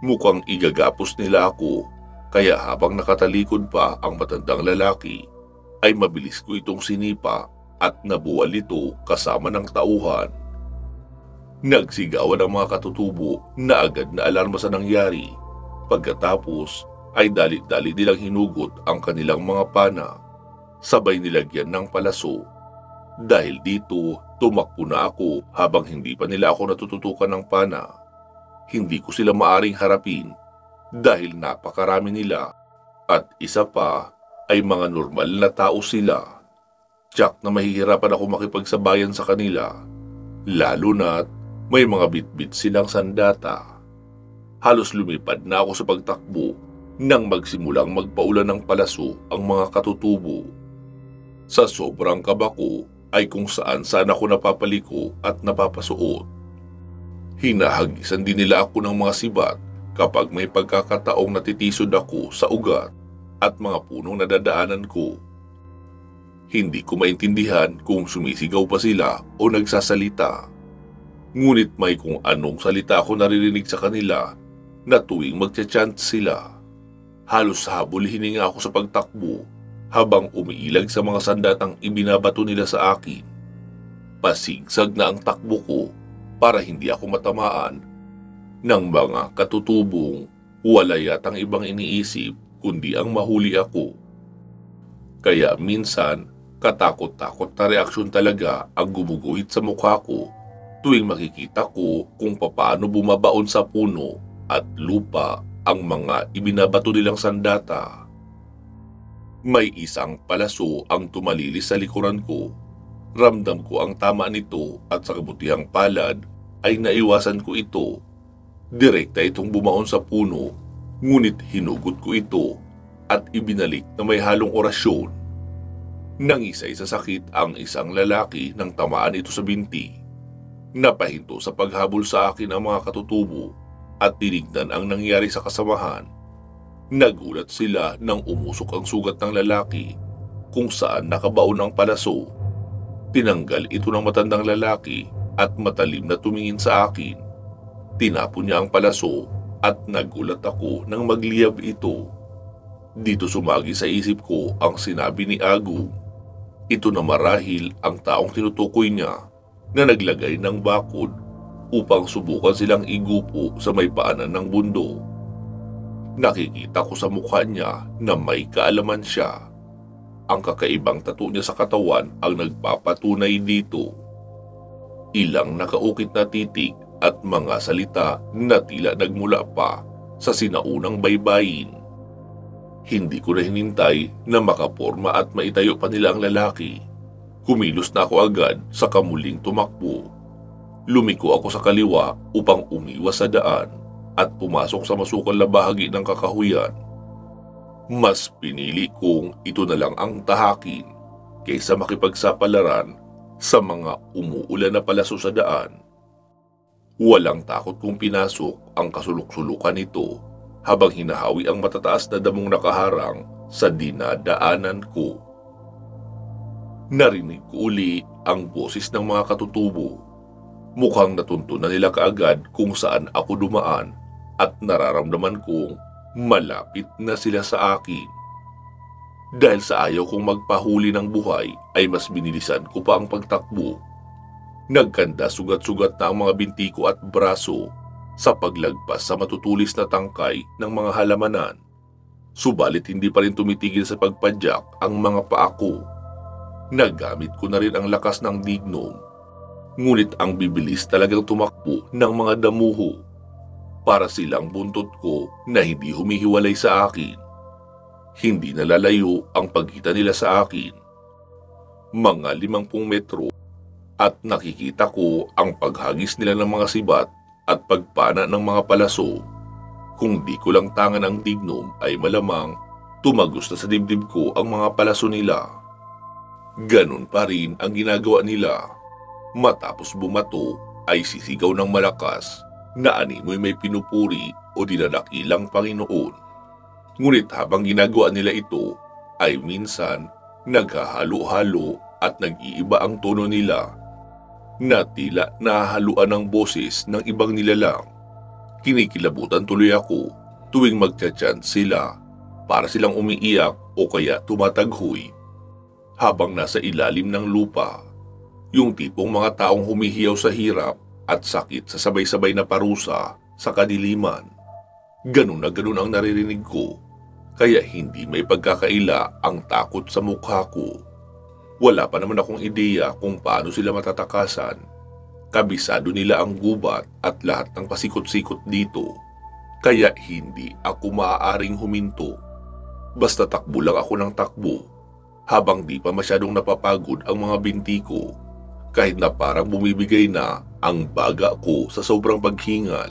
Mukhang igagapos nila ako, kaya habang nakatalikod pa ang matandang lalaki, ay mabilis ko itong sinipa at nabuwal ito kasama ng tauhan. Nagsigawan ang mga katutubo na agad na alarma sa nangyari. Pagkatapos ay dalit-dalit nilang hinugot ang kanilang mga pana. Sabay nilagyan ng palaso. Dahil dito, tumakbo na ako habang hindi pa nila ako natututukan ng pana. Hindi ko sila maaring harapin dahil napakarami nila at isa pa ay mga normal na tao sila. Tiyak na mahihirapan ako makipagsabayan sa kanila, lalo na't may mga bitbit silang sandata. Halos lumipad na ako sa pagtakbo nang magsimulang magpaulan ng palaso ang mga katutubo. Sa sobrang kaba ko ay kung saan ako napapaliko at napapasuot. Hinahagisan din nila ako ng mga sibat kapag may pagkakataong natitisod ako sa ugat at mga punong nadadaanan ko. Hindi ko maintindihan kung sumisigaw pa sila o nagsasalita. Ngunit may kung anong salita ako naririnig sa kanila na tuwing magcha-chant sila. Halos habol hininga ako sa pagtakbo habang umiilag sa mga sandatang ibinabato nila sa akin. Pasigsag na ang takbo ko para hindi ako matamaan ng mga katutubong wala yatang ibang iniisip kundi ang mahuli ako. Kaya minsan, katakot-takot na reaksyon talaga ang gumuguhit sa mukha ko tuwing makikita ko kung paano bumabaon sa puno at lupa ang mga ibinabato nilang sandata. May isang palaso ang tumalilis sa likuran ko. Ramdam ko ang tama nito at sa kabutihang palad ay naiwasan ko ito. Direkta itong bumaon sa puno, ngunit hinugot ko ito at ibinalik na may halong orasyon. Nangisay sa sakit ang isang lalaki nang tamaan ito sa binti. Napahinto sa paghabol sa akin ang mga katutubo at tinignan ang nangyari sa kasamahan. Nagulat sila nang umusok ang sugat ng lalaki kung saan nakabaon ang palaso. Tinanggal ito ng matandang lalaki at matalim na tumingin sa akin. Tinapon niya ang palaso at nagulat ako nang magliyab ito. Dito sumagi sa isip ko ang sinabi ni Agu. Ito na marahil ang taong tinutukoy niya na naglagay ng bakod upang subukan silang igupo sa may paanan ng bundo. Nakikita ko sa mukha niya na may kaalaman siya. Ang kakaibang tattoo niya sa katawan ang nagpapatunay dito. Ilang nakaukit na titik at mga salita na tila nagmula pa sa sinaunang baybayin. Hindi ko na hinintay na makaporma at maitayo pa nila ang lalaki. Kumilos na ako agad sa kamuling tumakbo. Lumiko ako sa kaliwa upang umiwas sa daan at pumasok sa masukal na bahagi ng kakahuyan. Mas pinili kong ito na lang ang tahakin kaysa makipagsapalaran sa mga umuulan na palaso sa daan. Walang takot kong pinasok ang kasulok-sulukan nito habang hinahawi ang matataas na damong nakaharang sa dinadaanan ko. Narinig ko uli ang boses ng mga katutubo. Mukhang natuntunan nila kaagad kung saan ako dumaan at nararamdaman kong malapit na sila sa akin. Dahil sa ayaw kong magpahuli ng buhay ay mas binilisan ko pa ang pagtakbo. Nagkanda sugat-sugat na ang mga binti ko at braso sa paglagpas sa matutulis na tangkay ng mga halamanan. Subalit hindi pa rin tumitigil sa pagpadyak ang mga paa ko. Nagamit ko na rin ang lakas ng dignom. Ngunit ang bibilis talagang tumakbo ng mga damuho para silang buntot ko na hindi humihiwalay sa akin. Hindi nalalayo ang pagitan nila sa akin. Mga 50 metro at nakikita ko ang paghagis nila ng mga sibat at pagpana ng mga palaso. Kung di ko lang tangan ang dignom ay malamang tumagos na sa dibdib ko ang mga palaso nila. Ganun pa rin ang ginagawa nila. Matapos bumato ay sisigaw ng malakas na animoy may pinupuri o dinadakilang Panginoon. Ngunit habang ginagawa nila ito ay minsan naghahalo-halo at nag-iiba ang tono nila na tila nahahaluan ng boses ng ibang nilalang. Kinikilabutan tuloy ako tuwing magcha-chant sila para silang umiiyak o kaya tumataghoy habang nasa ilalim ng lupa. Yung tipong mga taong humihiyaw sa hirap at sakit sa sabay-sabay na parusa sa kadiliman. Ganun na ganun ang naririnig ko, kaya hindi may pagkakaila ang takot sa mukha ko. Wala pa naman akong ideya kung paano sila matatakasan. Kabisado nila ang gubat at lahat ng pasikot-sikot dito, kaya hindi ako maaaring huminto. Basta takbo lang ako ng takbo, habang di pa masyadong napapagod ang mga binti ko, kahit na parang bumibigay na ang baga ko sa sobrang paghingal.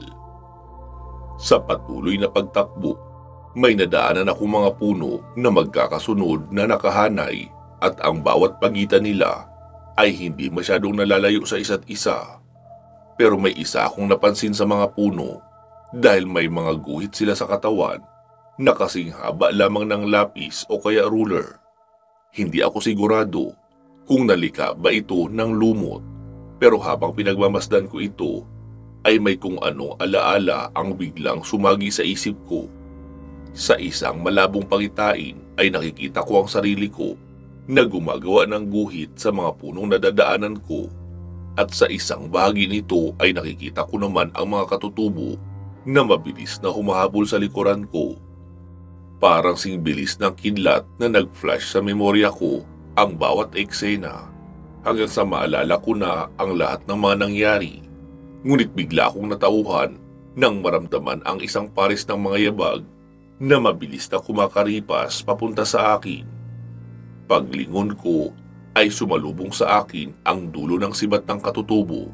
Sa patuloy na pagtakbo, may nadaanan akong mga puno na magkakasunod na nakahanay at ang bawat pagitan nila ay hindi masyadong nalalayo sa isa't isa. Pero may isa akong napansin sa mga puno dahil may mga guhit sila sa katawan na kasing haba lamang ng lapis o kaya ruler. Hindi ako sigurado kung nalika ba ito ng lumot, pero habang pinagmamasdan ko ito ay may kung anong alaala ang biglang sumagi sa isip ko. Sa isang malabong pangitain ay nakikita ko ang sarili ko na gumagawa ng guhit sa mga punong nadadaanan ko, at sa isang bahagi nito ay nakikita ko naman ang mga katutubo na mabilis na humahabol sa likuran ko. Parang sing bilis ng kidlat na nag-flash sa memorya ko ang bawat eksena hanggang sa maalala ko na ang lahat ng mga nangyari. Ngunit bigla akong natauhan nang maramdaman ang isang pares ng mga yabag na mabilis na kumakaripas papunta sa akin. Paglingon ko ay sumalubong sa akin ang dulo ng sibat ng katutubo.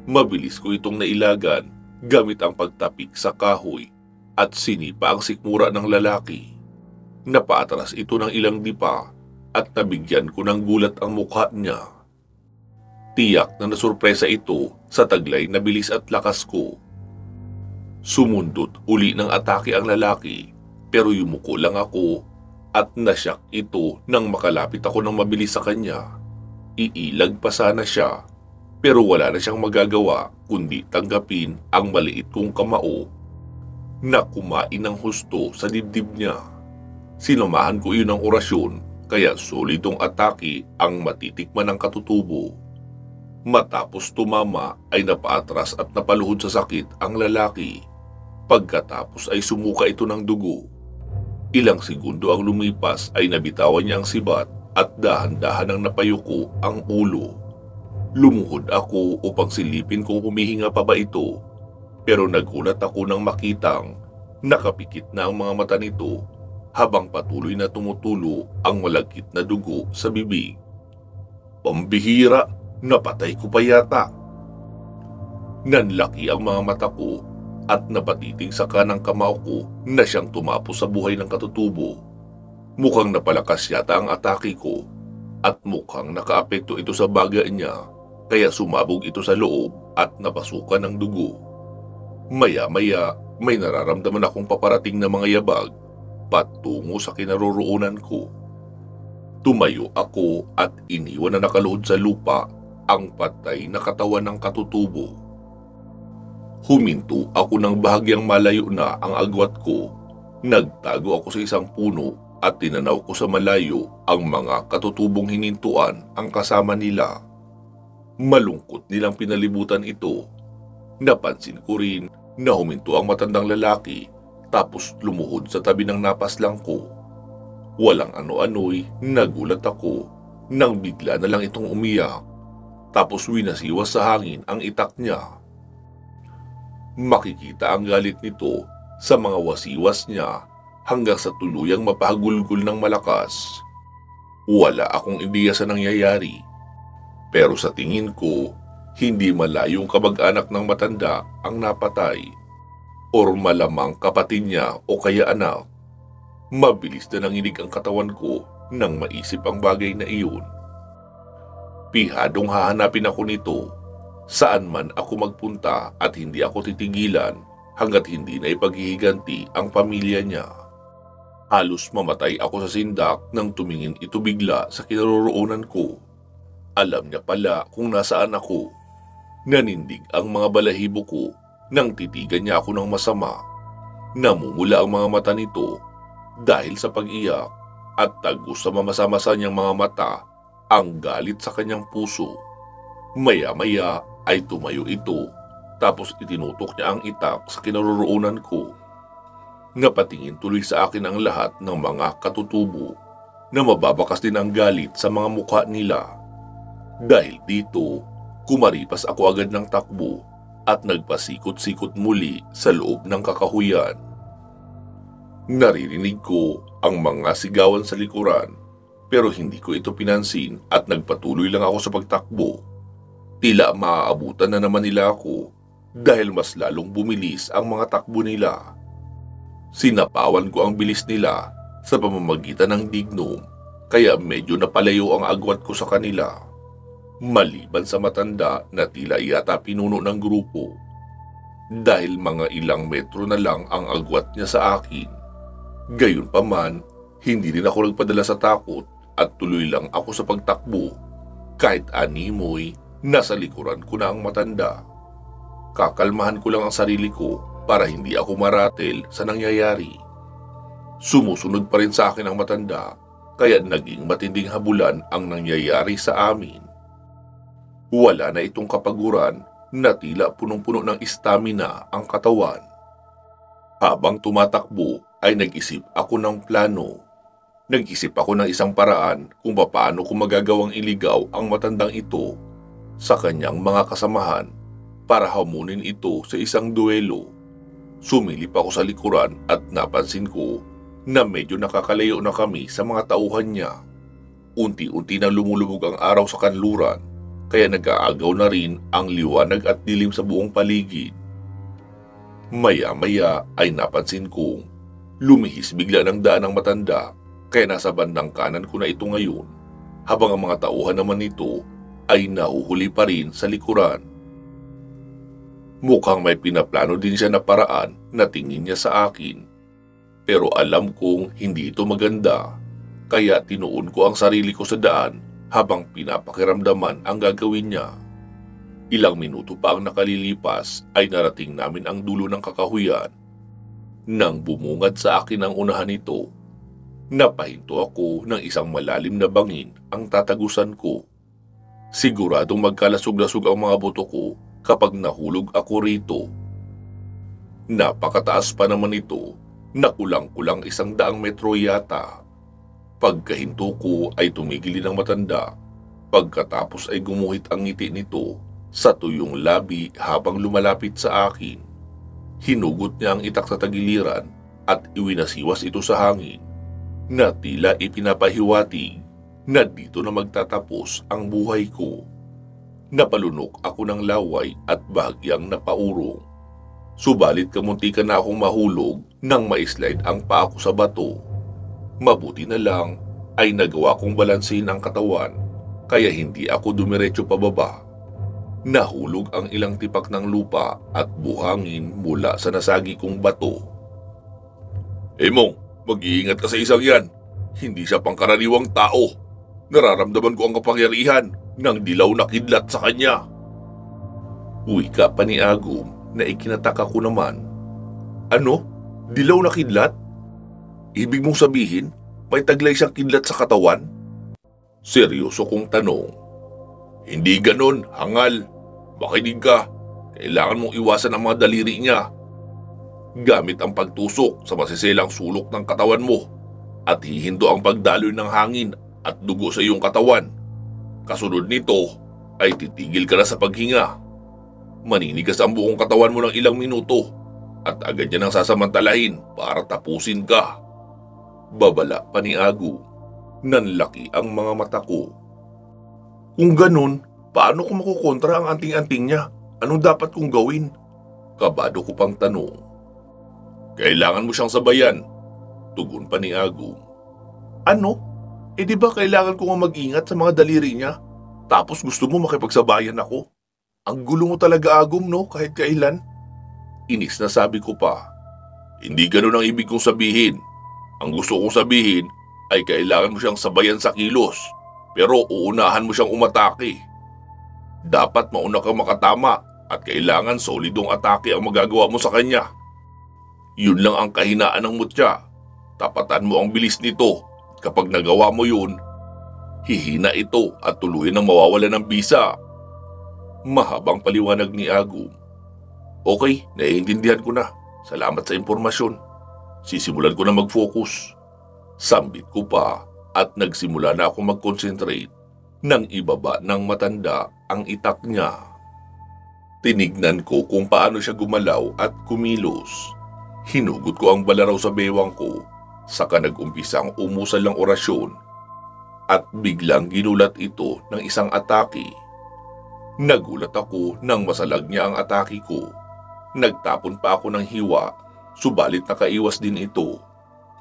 Mabilis ko itong nailagan gamit ang pagtapik sa kahoy at sinipa ang sikmura ng lalaki. Napaatras ito ng ilang dipa at nabigyan ko ng gulat ang mukha niya. Tiyak na nasurpresa ito sa taglay na bilis at lakas ko. Sumundot uli ng atake ang lalaki pero yumuko lang ako at nasyak ito nang makalapit ako ng mabilis sa kanya. Iilag pa sana siya pero wala na siyang magagawa kundi tanggapin ang maliit kong kamao na kumain ng husto sa dibdib niya. Sinamahan ko iyon ng orasyon kaya solidong atake ang matitikman ng katutubo. Matapos tumama ay napaatras at napaluhod sa sakit ang lalaki. Pagkatapos ay sumuka ito ng dugo. Ilang segundo ang lumipas ay nabitawan niya ang sibat at dahan-dahan ang napayuko ang ulo. Lumuhod ako upang silipin kung humihinga pa ba ito, pero nagulat ako nang makitang nakapikit na ang mga mata nito habang patuloy na tumutulo ang malagkit na dugo sa bibig. Pambihira, napatay ko pa yata. Nanlaki ang mga mata ko at napatiting sa kanang kamao ko na siyang tumapos sa buhay ng katutubo. Mukhang napalakas yata ang atake ko at mukhang nakaapekto ito sa baga niya kaya sumabog ito sa loob at napasukan ng dugo. Maya-maya may nararamdaman akong paparating na mga yabag patungo sa kinaroroonan ko. Tumayo ako at iniwan na nakaluhod sa lupa ang patay na katawan ng katutubo. Huminto ako ng bahagyang malayo na ang agwat ko. Nagtago ako sa isang puno at tinanaw ko sa malayo ang mga katutubong hinintuan ang kasama nila. Malungkot nilang pinalibutan ito. Napansin ko rin na huminto ang matandang lalaki tapos lumuhod sa tabi ng napaslang ko. Walang ano-ano'y nagulat ako nang bigla na lang itong umiyak tapos winasiwas sa hangin ang itak niya. Makikita ang galit nito sa mga wasiwas niya hanggang sa tuluyang mapahagulgol ng malakas. Wala akong ideya sa nangyayari, pero sa tingin ko, hindi malayong kamag-anak ng matanda ang napatay or malamang kapatid niya o kaya anak. Mabilis na nanginig ang katawan ko nang maisip ang bagay na iyon. Pihadong hahanapin ako nito saan man ako magpunta at hindi ako titigilan hanggat hindi na ipaghihiganti ang pamilya niya. Halos mamatay ako sa sindak nang tumingin ito bigla sa kinaroroonan ko. Alam niya pala kung nasaan ako. Nanindig ang mga balahibo ko nang titigan niya ako ng masama. Namumula ang mga mata nito dahil sa pag-iyak at tagos sa mamasa-masa niyang mga mata ang galit sa kanyang puso. Maya-maya ay tumayo ito tapos itinutok niya ang itak sa kinaroroonan ko. Napatingin tuloy sa akin ang lahat ng mga katutubo na mababakas din ang galit sa mga mukha nila. Dahil dito, kumaripas ako agad ng takbo at nagpasikot-sikot muli sa loob ng kakahuyan. Naririnig ko ang mga sigawan sa likuran pero hindi ko ito pinansin at nagpatuloy lang ako sa pagtakbo. Tila maaabutan na naman nila ako dahil mas lalong bumilis ang mga takbo nila. Sinapawan ko ang bilis nila sa pamamagitan ng dignum, kaya medyo napalayo ang agwat ko sa kanila. Maliban sa matanda na tila yata pinuno ng grupo, dahil mga ilang metro na lang ang agwat niya sa akin. Gayunpaman, hindi rin ako nagpadala sa takot at tuloy lang ako sa pagtakbo, kahit animoy nasa likuran ko na ang matanda. Kakalmahan ko lang ang sarili ko para hindi ako maratel sa nangyayari. Sumusunod pa rin sa akin ang matanda, kaya naging matinding habulan ang nangyayari sa amin. Wala na itong kapaguran na tila punong-puno ng istamina ang katawan. Habang tumatakbo ay nag-isip ako ng plano. Nag-isip ako ng isang paraan kung paano ko magagawang iligaw ang matandang ito sa kanyang mga kasamahan para hamunin ito sa isang duelo. Sumilip ako sa likuran at napansin ko na medyo nakakalayo na kami sa mga tauhan niya. Unti-unti na lumulubog ang araw sa kanluran, kaya nag-aagaw na rin ang liwanag at dilim sa buong paligid. Maya-maya ay napansin kong lumihis bigla ng daan ng matanda, kaya nasa bandang kanan ko na ito ngayon, habang ang mga tauhan naman nito ay nahuhuli pa rin sa likuran. Mukhang may pinaplano din siya na paraan na tingin niya sa akin, pero alam kong hindi ito maganda, kaya tinuon ko ang sarili ko sa daan habang pinapakiramdaman ang gagawin niya. Ilang minuto pa ang nakalilipas ay narating namin ang dulo ng kakahuyan. Nang bumungad sa akin ang unahan nito, napahinto ako ng isang malalim na bangin ang tatagusan ko. Siguradong magkalasog-lasog ang mga buto ko kapag nahulog ako rito. Napakataas pa naman ito, na kulang-kulang 100 metro yata. Pagkahinto ko ay tumigil din ang matanda. Pagkatapos ay gumuhit ang ngiti nito sa tuyong labi habang lumalapit sa akin. Hinugot niya ang itak sa tagiliran at iwinasiwas ito sa hangin, na tila ipinapahiwatig na dito na magtatapos ang buhay ko. Napalunok ako ng laway at bahagyang napaurong. Subalit kamuntikan na akong mahulog nang ma-slide ang paa ko sa bato. Mabuti na lang ay nagawa kong balansin ang katawan, kaya hindi ako dumiretso pababa. Nahulog ang ilang tipak ng lupa at buhangin mula sa nasagi kong bato. Mong, mag-iingat ka sa isang yan. Hindi siya pangkaraniwang tao. Nararamdaman ko ang kapangyarihan ng dilaw na kidlat sa kanya. Wika pa ni Agum na ikinataka ko naman. Ano? Dilaw na kidlat? Ibig mong sabihin, may taglay siyang kidlat sa katawan? Seryoso kong tanong. Hindi ganon, hangal. Makinig ka. Kailangan mong iwasan ang mga daliri niya. Gamit ang pagtusok sa masiselang sulok ng katawan mo at hihindo ang pagdaloy ng hangin at dugo sa iyong katawan. Kasunod nito ay titigil ka na sa paghinga. Maninigas ang buong katawan mo ng ilang minuto at agad yan ang sasamantalahin para tapusin ka. Babala pa ni Agu. Nanlaki ang mga mata ko. Kung ganun, paano ko makukontra ang anting-anting niya? Anong dapat kong gawin? Kabado ko pang tanong. Kailangan mo siyang sabayan, tugon pa ni Agu. Ano? Di ba kailangan ko nga mag-ingat sa mga daliri niya? Tapos gusto mo makipagsabayan ako? Ang gulo mo talaga, Agum, no? Kahit kailan? Inis na sabi ko pa. Hindi ganun ang ibig kong sabihin. Ang gusto kong sabihin ay kailangan mo siyang sabayan sa kilos, pero uunahan mo siyang umatake. Dapat mauna kang makatama at kailangan solidong atake ang magagawa mo sa kanya. Yun lang ang kahinaan ng mutya. Tapatan mo ang bilis nito. Kapag nagawa mo yun, hihina ito at tuluyan ang mawawala ng bisa. Mahabang paliwanag ni Agu. Okay, naiintindihan ko na. Salamat sa impormasyon. Sisimulan ko na mag-focus. Sambit ko pa at nagsimula na ako mag-concentrate nang ibaba ng matanda ang itak niya. Tinignan ko kung paano siya gumalaw at kumilos. Hinugot ko ang balaraw sa bewang ko, saka nag-umpisang umusal ng orasyon at biglang ginulat ito ng isang atake. Nagulat ako nang masalag niya ang atake ko Nagtapon pa ako ng hiwa, subalit nakaiwas din ito.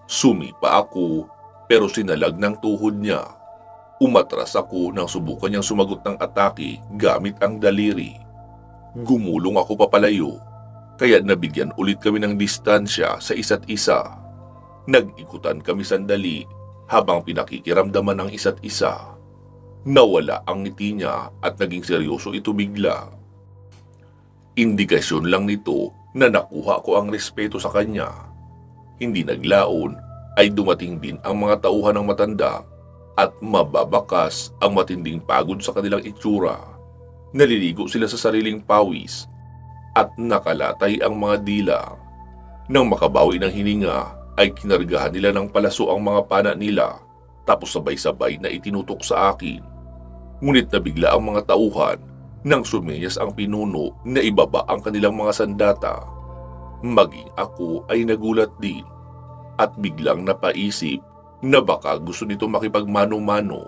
Sumipa ako, pero sinalag ng tuhod niya. Umatras ako nang subukan niyang sumagot ng atake gamit ang daliri. Gumulong ako papalayo, kaya nabigyan ulit kami ng distansya sa isa't isa. Nag-ikutan kami sandali habang pinakikiramdaman ng isa't isa. Nawala ang ngiti niya at naging seryoso ito bigla. Indikasyon lang nito na nakuha ko ang respeto sa kanya. Hindi naglaon ay dumating din ang mga tauhan ng matanda at mababakas ang matinding pagod sa kanilang itsura. Naliligo sila sa sariling pawis at nakalatay ang mga dila. Nang makabawi ng hininga ay kinargahan nila ng palaso ang mga pana nila tapos sabay-sabay na itinutok sa akin. Ngunit nabigla ang mga tauhan nang sumenyas ang pinuno na ibaba ang kanilang mga sandata. Maging ako ay nagulat din at biglang napaisip na baka gusto nito makipagmano-mano.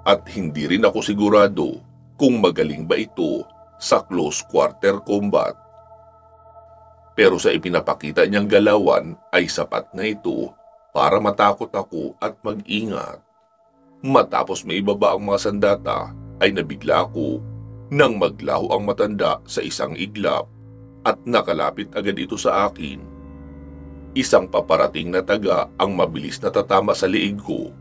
At hindi rin ako sigurado kung magaling ba ito sa close quarter combat. Pero sa ipinapakita niyang galawan ay sapat na ito para matakot ako at mag-ingat. Matapos maibaba ang mga sandata ay nabigla ako nang maglaho ang matanda sa isang iglap at nakalapit agad ito sa akin. Isang paparating na taga ang mabilis na tatama sa liig ko.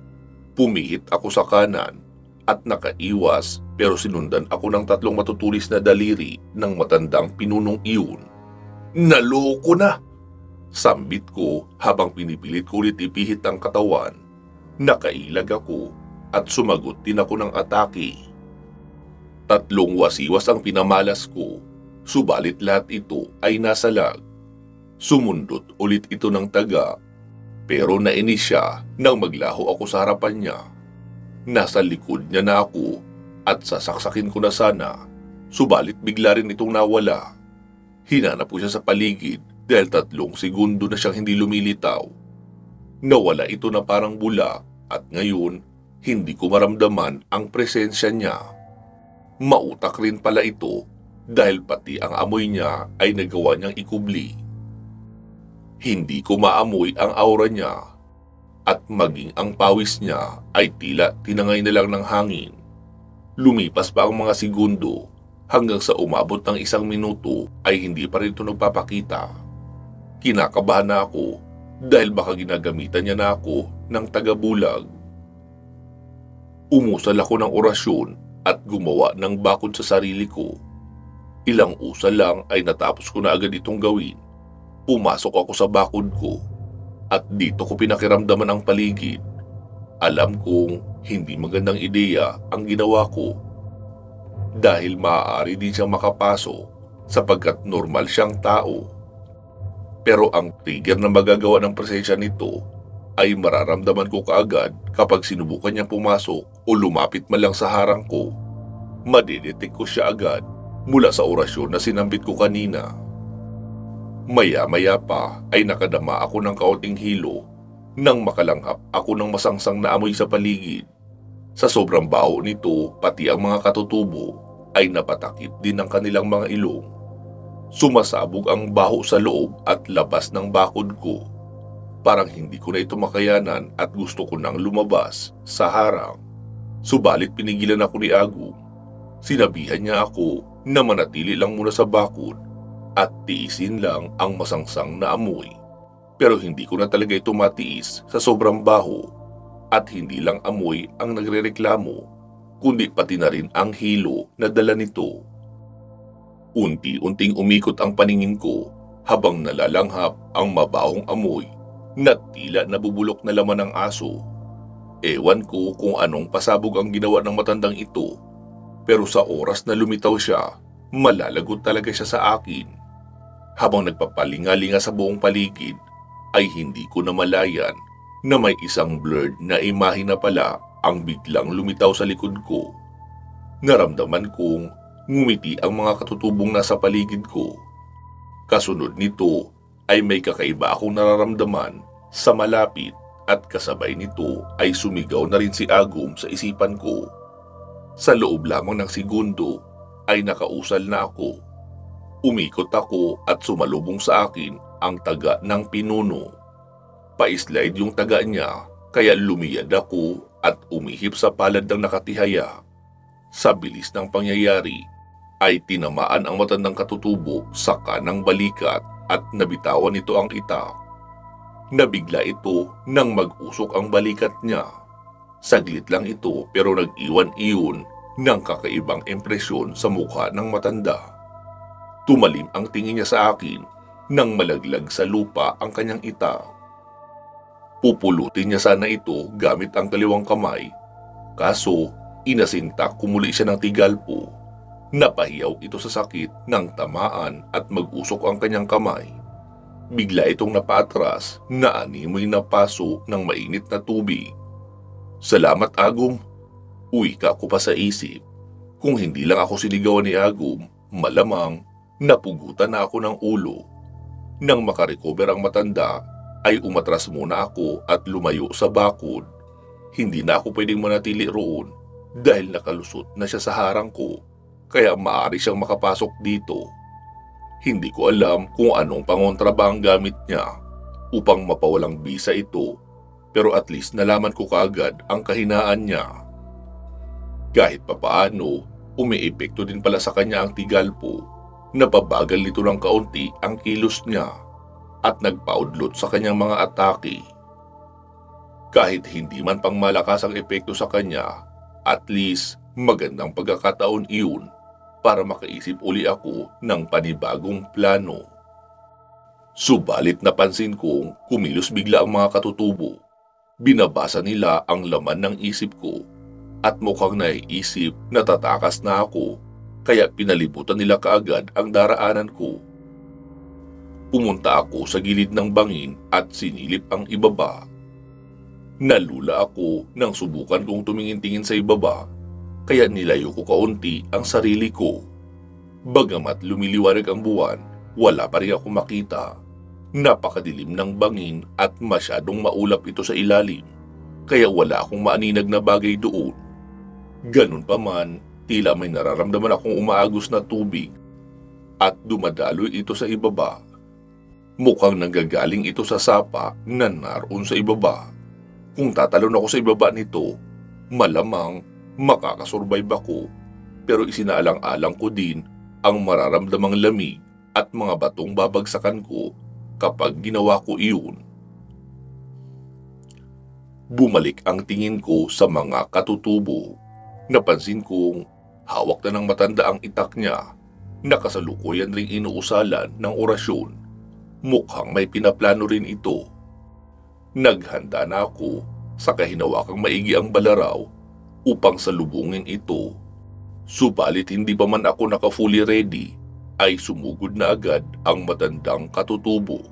Pumihit ako sa kanan at nakaiwas pero sinundan ako ng 3 matutulis na daliri ng matandang pinunong iyon. Naloko na! Sambit ko habang pinipilit ko ulit ipihit ang katawan. Nakailag ako at sumagot din ako ng atake. 3 wasiwas ang pinamalas ko, subalit lahat ito ay nasalag. Sumundot ulit ito ng taga, pero nainis siya nang maglaho ako sa harapan niya. Nasa likod niya na ako at sasaksakin ko na sana, subalit bigla rin itong nawala. Hinanap ko siya sa paligid dahil 3 segundo na siyang hindi lumilitaw. Nawala ito na parang bula at ngayon hindi ko maramdaman ang presensya niya. Mautak rin pala ito dahil pati ang amoy niya ay nagawa niyang ikubli. Hindi ko maamoy ang aura niya at maging ang pawis niya ay tila tinangay na lang ng hangin. Lumipas pa ang mga segundo hanggang sa umabot ng 1 minuto ay hindi pa rin ito nagpapakita. Kinakabahan na ako dahil baka ginagamitan niya na ako ng tagabulag. Umusal ako ng orasyon at gumawa ng bakod sa sarili ko. Ilang usal lang ay natapos ko na agad itong gawin. Pumasok ako sa bakod ko at dito ko pinakiramdaman ang paligid. Alam kong hindi magandang ideya ang ginawa ko dahil maaari din siyang makapasok sapagkat normal siyang tao. Pero ang trigger na magagawa ng presensya nito ay mararamdaman ko kaagad kapag sinubukan niyang pumasok o lumapit man lang sa harang ko. Madidetect ko siya agad mula sa orasyon na sinambit ko kanina. Maya-maya pa ay nakadama ako ng kaunting hilo nang makalanghap ako ng masangsang na amoy sa paligid. Sa sobrang baho nito, pati ang mga katutubo ay napatakip din ng kanilang mga ilong. Sumasabog ang baho sa loob at labas ng bakod ko. Parang hindi ko na ito makayanan at gusto ko nang lumabas sa harang. Subalit pinigilan ako ni Agum. Sinabihan niya ako na manatili lang muna sa bakod at tiisin lang ang masangsang na amoy. Pero hindi ko na talaga ito matiis sa sobrang baho at hindi lang amoy ang nagrereklamo, kundi pati na rin ang hilo na dala nito. Unti-unting umikot ang paningin ko habang nalalanghap ang mabahong amoy na tila nabubulok na laman ng aso. Ewan ko kung anong pasabog ang ginawa ng matandang ito, pero sa oras na lumitaw siya, malalagot talaga siya sa akin. Habang nagpapalingalinga sa buong paligid, ay hindi ko na malayan na may isang blurred na imahe na pala ang biglang lumitaw sa likod ko. Naramdaman kong ngumiti ang mga katutubong nasa paligid ko. Kasunod nito ay may kakaiba akong nararamdaman sa malapit at kasabay nito ay sumigaw na rin si Agum sa isipan ko. Sa loob lamang ng segundo ay nakausal na ako. Umikot ako at sumalubong sa akin ang taga ng pinuno. Pa-slide yung taga niya kaya lumiyad ako at umihip sa palad ng nakatihaya. Sa bilis ng pangyayari ay tinamaan ang matandang katutubo sa kanang balikat at nabitawan nito ang itak. Nabigla ito nang mag-usok ang balikat niya. Saglit lang ito pero nag-iwan iyon ng kakaibang impresyon sa mukha ng matanda. Tumalim ang tingin niya sa akin nang malaglag sa lupa ang kanyang itak. Pupulutin niya sana ito gamit ang kaliwang kamay, kaso inasintak kumuli siya ng tigalpo. Napahiyaw ito sa sakit ng tamaan at mag-usok ang kanyang kamay. Bigla itong napaatras na animoy na paso ng mainit na tubig. Salamat, Agum. Uwi ka ako pa sa isip. Kung hindi lang ako sinigawan ni Agum, malamang napugutan na ako ng ulo. Nang makarecover ang matanda, ay umatras muna ako at lumayo sa bakod. Hindi na ako pwedeng manatili roon dahil nakalusot na siya sa harang ko, kaya maaari siyang makapasok dito. Hindi ko alam kung anong pangontraba ang gamit niya upang mapawalang bisa ito, pero at least nalaman ko kaagad ang kahinaan niya. Kahit papaano, umiepekto din pala sa kanya ang tigalpo. Napabagal nito ng kaunti ang kilos niya at nagpaudlot sa kanyang mga atake. Kahit hindi man pang malakas ang epekto sa kanya, at least magandang pagkakataon iyon para makaisip uli ako ng panibagong plano. Subalit napansin kong kumilos bigla ang mga katutubo. Binabasa nila ang laman ng isip ko at mukhang naiisip na tatakas na ako, kaya pinalibutan nila kaagad ang daraanan ko. Pumunta ako sa gilid ng bangin at sinilip ang ibaba. Nalula ako nang subukan kong tumingin-tingin sa ibaba, kaya nilayo ko kaunti ang sarili ko. Bagamat lumiliwanag ang buwan, wala pa rin ako makita. Napakadilim ng bangin at masyadong maulap ito sa ilalim, kaya wala akong maaninag na bagay doon. Ganun pa man, tila may nararamdaman akong umaagos na tubig at dumadaloy ito sa ibaba. Mukhang nanggagaling ito sa sapa na naroon sa ibaba. Kung tatalon ako sa ibaba nito, malamang makakasurvive ako, pero isinaalang-alang ko din ang mararamdamang lamig at mga batong babagsakan ko kapag ginawa ko iyon. Bumalik ang tingin ko sa mga katutubo. Napansin kong hawak na ng matanda ang itak niya. Nakasalukuyan ring inuusalan ng orasyon. Mukhang may pinaplano rin ito. Naghanda na ako sa kahinawakang maigi ang balaraw upang salubungin ito. Subalit hindi pa man ako naka-fully ready, ay sumugod na agad ang matandang katutubo.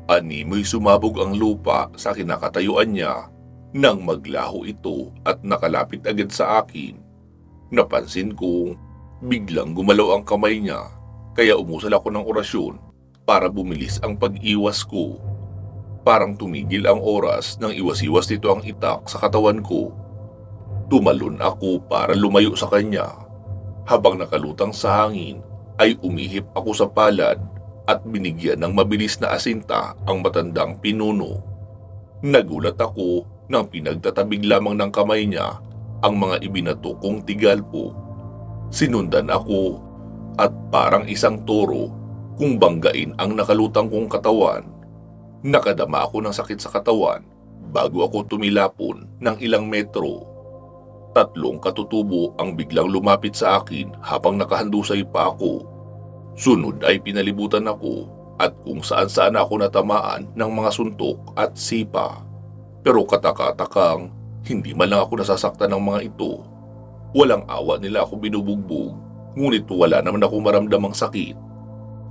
Animoy sumabog ang lupa sa kinakatayuan niya nang maglaho ito at nakalapit agad sa akin. Napansin kong biglang gumalaw ang kamay niya, kaya umusal ako ng orasyon para bumilis ang pag-iwas ko. Parang tumigil ang oras nang iwas-iwas nito ang itak sa katawan ko. Tumalon ako para lumayo sa kanya. Habang nakalutang sa hangin ay umihip ako sa palad at binigyan ng mabilis na asinta ang matandang pinuno. Nagulat ako nang pinagtatabig lamang ng kamay niya ang mga ibinato kong tigalpo. Sinundan ako at parang isang toro kung banggain ang nakalutang kong katawan. Nakadama ako ng sakit sa katawan bago ako tumilapon ng ilang metro. 3 katutubo ang biglang lumapit sa akin habang nakahandusay pa ako. Sunod ay pinalibutan ako at kung saan-saan ako natamaan ng mga suntok at sipa. Pero kataka-takang hindi man lang ako nasasaktan ng mga ito. Walang awa nila ako binubugbog, ngunit wala naman ako maramdamang sakit.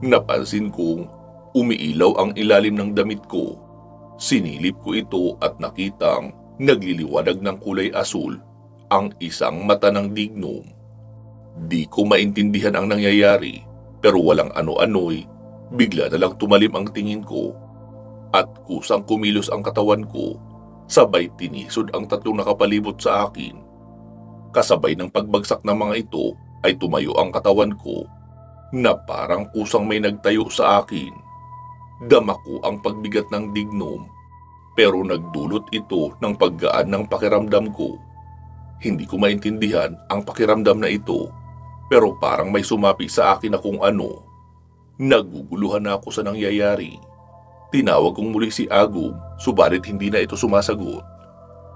Napansin kong umiilaw ang ilalim ng damit ko. Sinilip ko ito at nakitang nagliliwanag ng kulay asul ang isang mata ng dignum. Di ko maintindihan ang nangyayari, pero walang ano-ano'y bigla na lang tumalim ang tingin ko at kusang kumilos ang katawan ko. Sabay tinisod ang 3 nakapalibot sa akin. Kasabay ng pagbagsak ng mga ito ay tumayo ang katawan ko. na parang kusang may nagtayo sa akin. Dama ko ang pagbigat ng dignom, pero nagdulot ito ng paggaan ng pakiramdam ko. Hindi ko maintindihan ang pakiramdam na ito, pero parang may sumapi sa akin na kung ano. Naguguluhan na ako sa nangyayari. Tinawag kong muli si Agum, subalit hindi na ito sumasagot.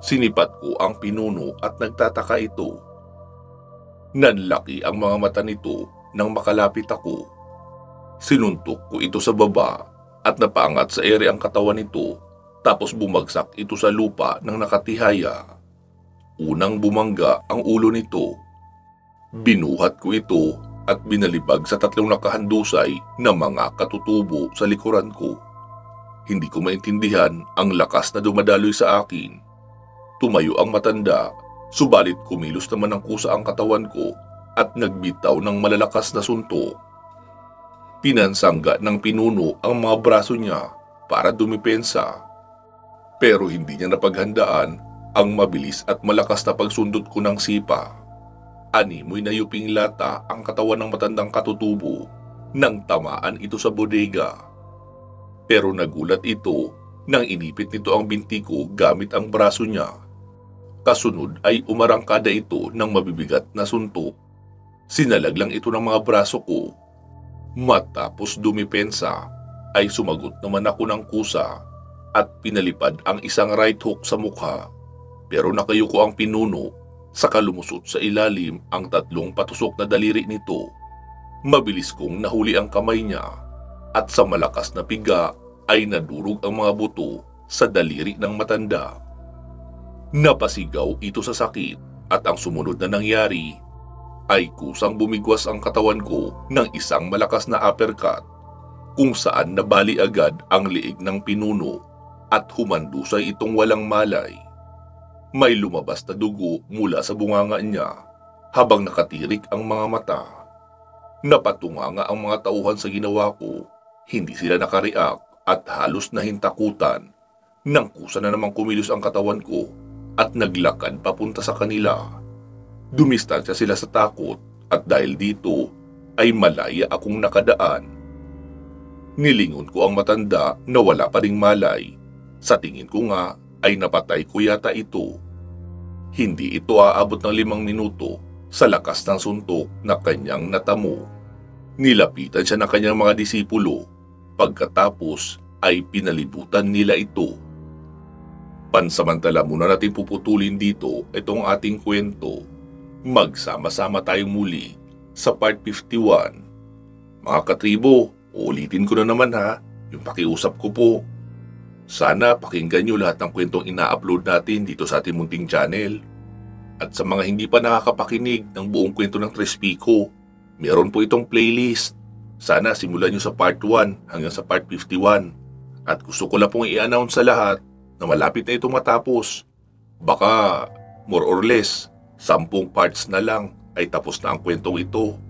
Sinipat ko ang pinuno at nagtataka ito. Nanlaki ang mga mata nito nang makalapit ako. Sinuntok ko ito sa baba at napaangat sa ere ang katawan nito, tapos bumagsak ito sa lupa ng nakatihaya. Unang bumangga ang ulo nito. Binuhat ko ito at binalibag sa 3 nakahandusay na mga katutubo sa likuran ko. Hindi ko maintindihan ang lakas na dumadaloy sa akin. Tumayo ang matanda, subalit kumilos naman ng kusa ang katawan ko at nagbitaw ng malalakas na suntok. Pinansangga ng pinuno ang mga braso niya para dumipensa. Pero hindi niya napaghandaan ang mabilis at malakas na pagsundot ko ng sipa. Animoy na yuping lata ang katawan ng matandang katutubo nang tamaan ito sa bodega. Pero nagulat ito nang inipit nito ang binti ko gamit ang braso niya. Kasunod ay umarangkada ito ng mabibigat na suntok. Sinalaglang ito ng mga braso ko. Matapos dumipensa ay sumagot naman ako ng kusa at pinalipad ang isang right hook sa mukha. Pero nakayuko ang pinuno, saka lumusot sa ilalim ang 3 patusok na daliri nito. Mabilis kong nahuli ang kamay niya at sa malakas na piga ay nadurog ang mga buto sa daliri ng matanda. Napasigaw ito sa sakit at ang sumunod na nangyari ay kusang bumigwas ang katawan ko ng isang malakas na uppercut kung saan nabali agad ang liig ng pinuno at humandusay itong walang malay. May lumabas na dugo mula sa bunganga niya habang nakatirik ang mga mata. Napatunganga ang mga tauhan sa ginawa ko. Hindi sila nakareact at halos nahintakutan nang kusa na namang kumilos ang katawan ko at naglakad papunta sa kanila. Dumistansya sila sa takot at dahil dito ay malaya akong nakadaan. Nilingon ko ang matanda na wala pa ring malay. Sa tingin ko nga ay napatay ko yata ito. Hindi ito aabot ng 5 minuto sa lakas ng suntok na kanyang natamo. Nilapitan siya ng kanyang mga disipulo. Pagkatapos ay pinalibutan nila ito. Pansamantala muna natin puputulin dito itong ating kwento. Magsama-sama tayong muli sa part 51. Mga katribo, uulitin ko na naman ha, yung pakiusap ko po. Sana pakinggan nyo lahat ng kwentong ina-upload natin dito sa ating munting channel. At sa mga hindi pa nakakapakinig ng buong kwento ng Tres Pico, meron po itong playlist. Sana simulan nyo sa part 1 hanggang sa part 51. At gusto ko lang pong i-announce sa lahat na malapit na itong matapos. Baka more or less 10 parts na lang ay tapos na ang kwentong ito.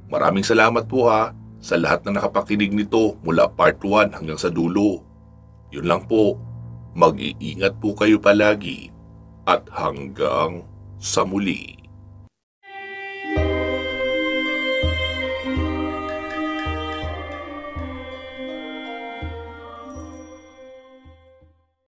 Maraming salamat po ha sa lahat na nakapakinig nito mula part 1 hanggang sa dulo. Yun lang po, mag-iingat po kayo palagi at hanggang sa muli.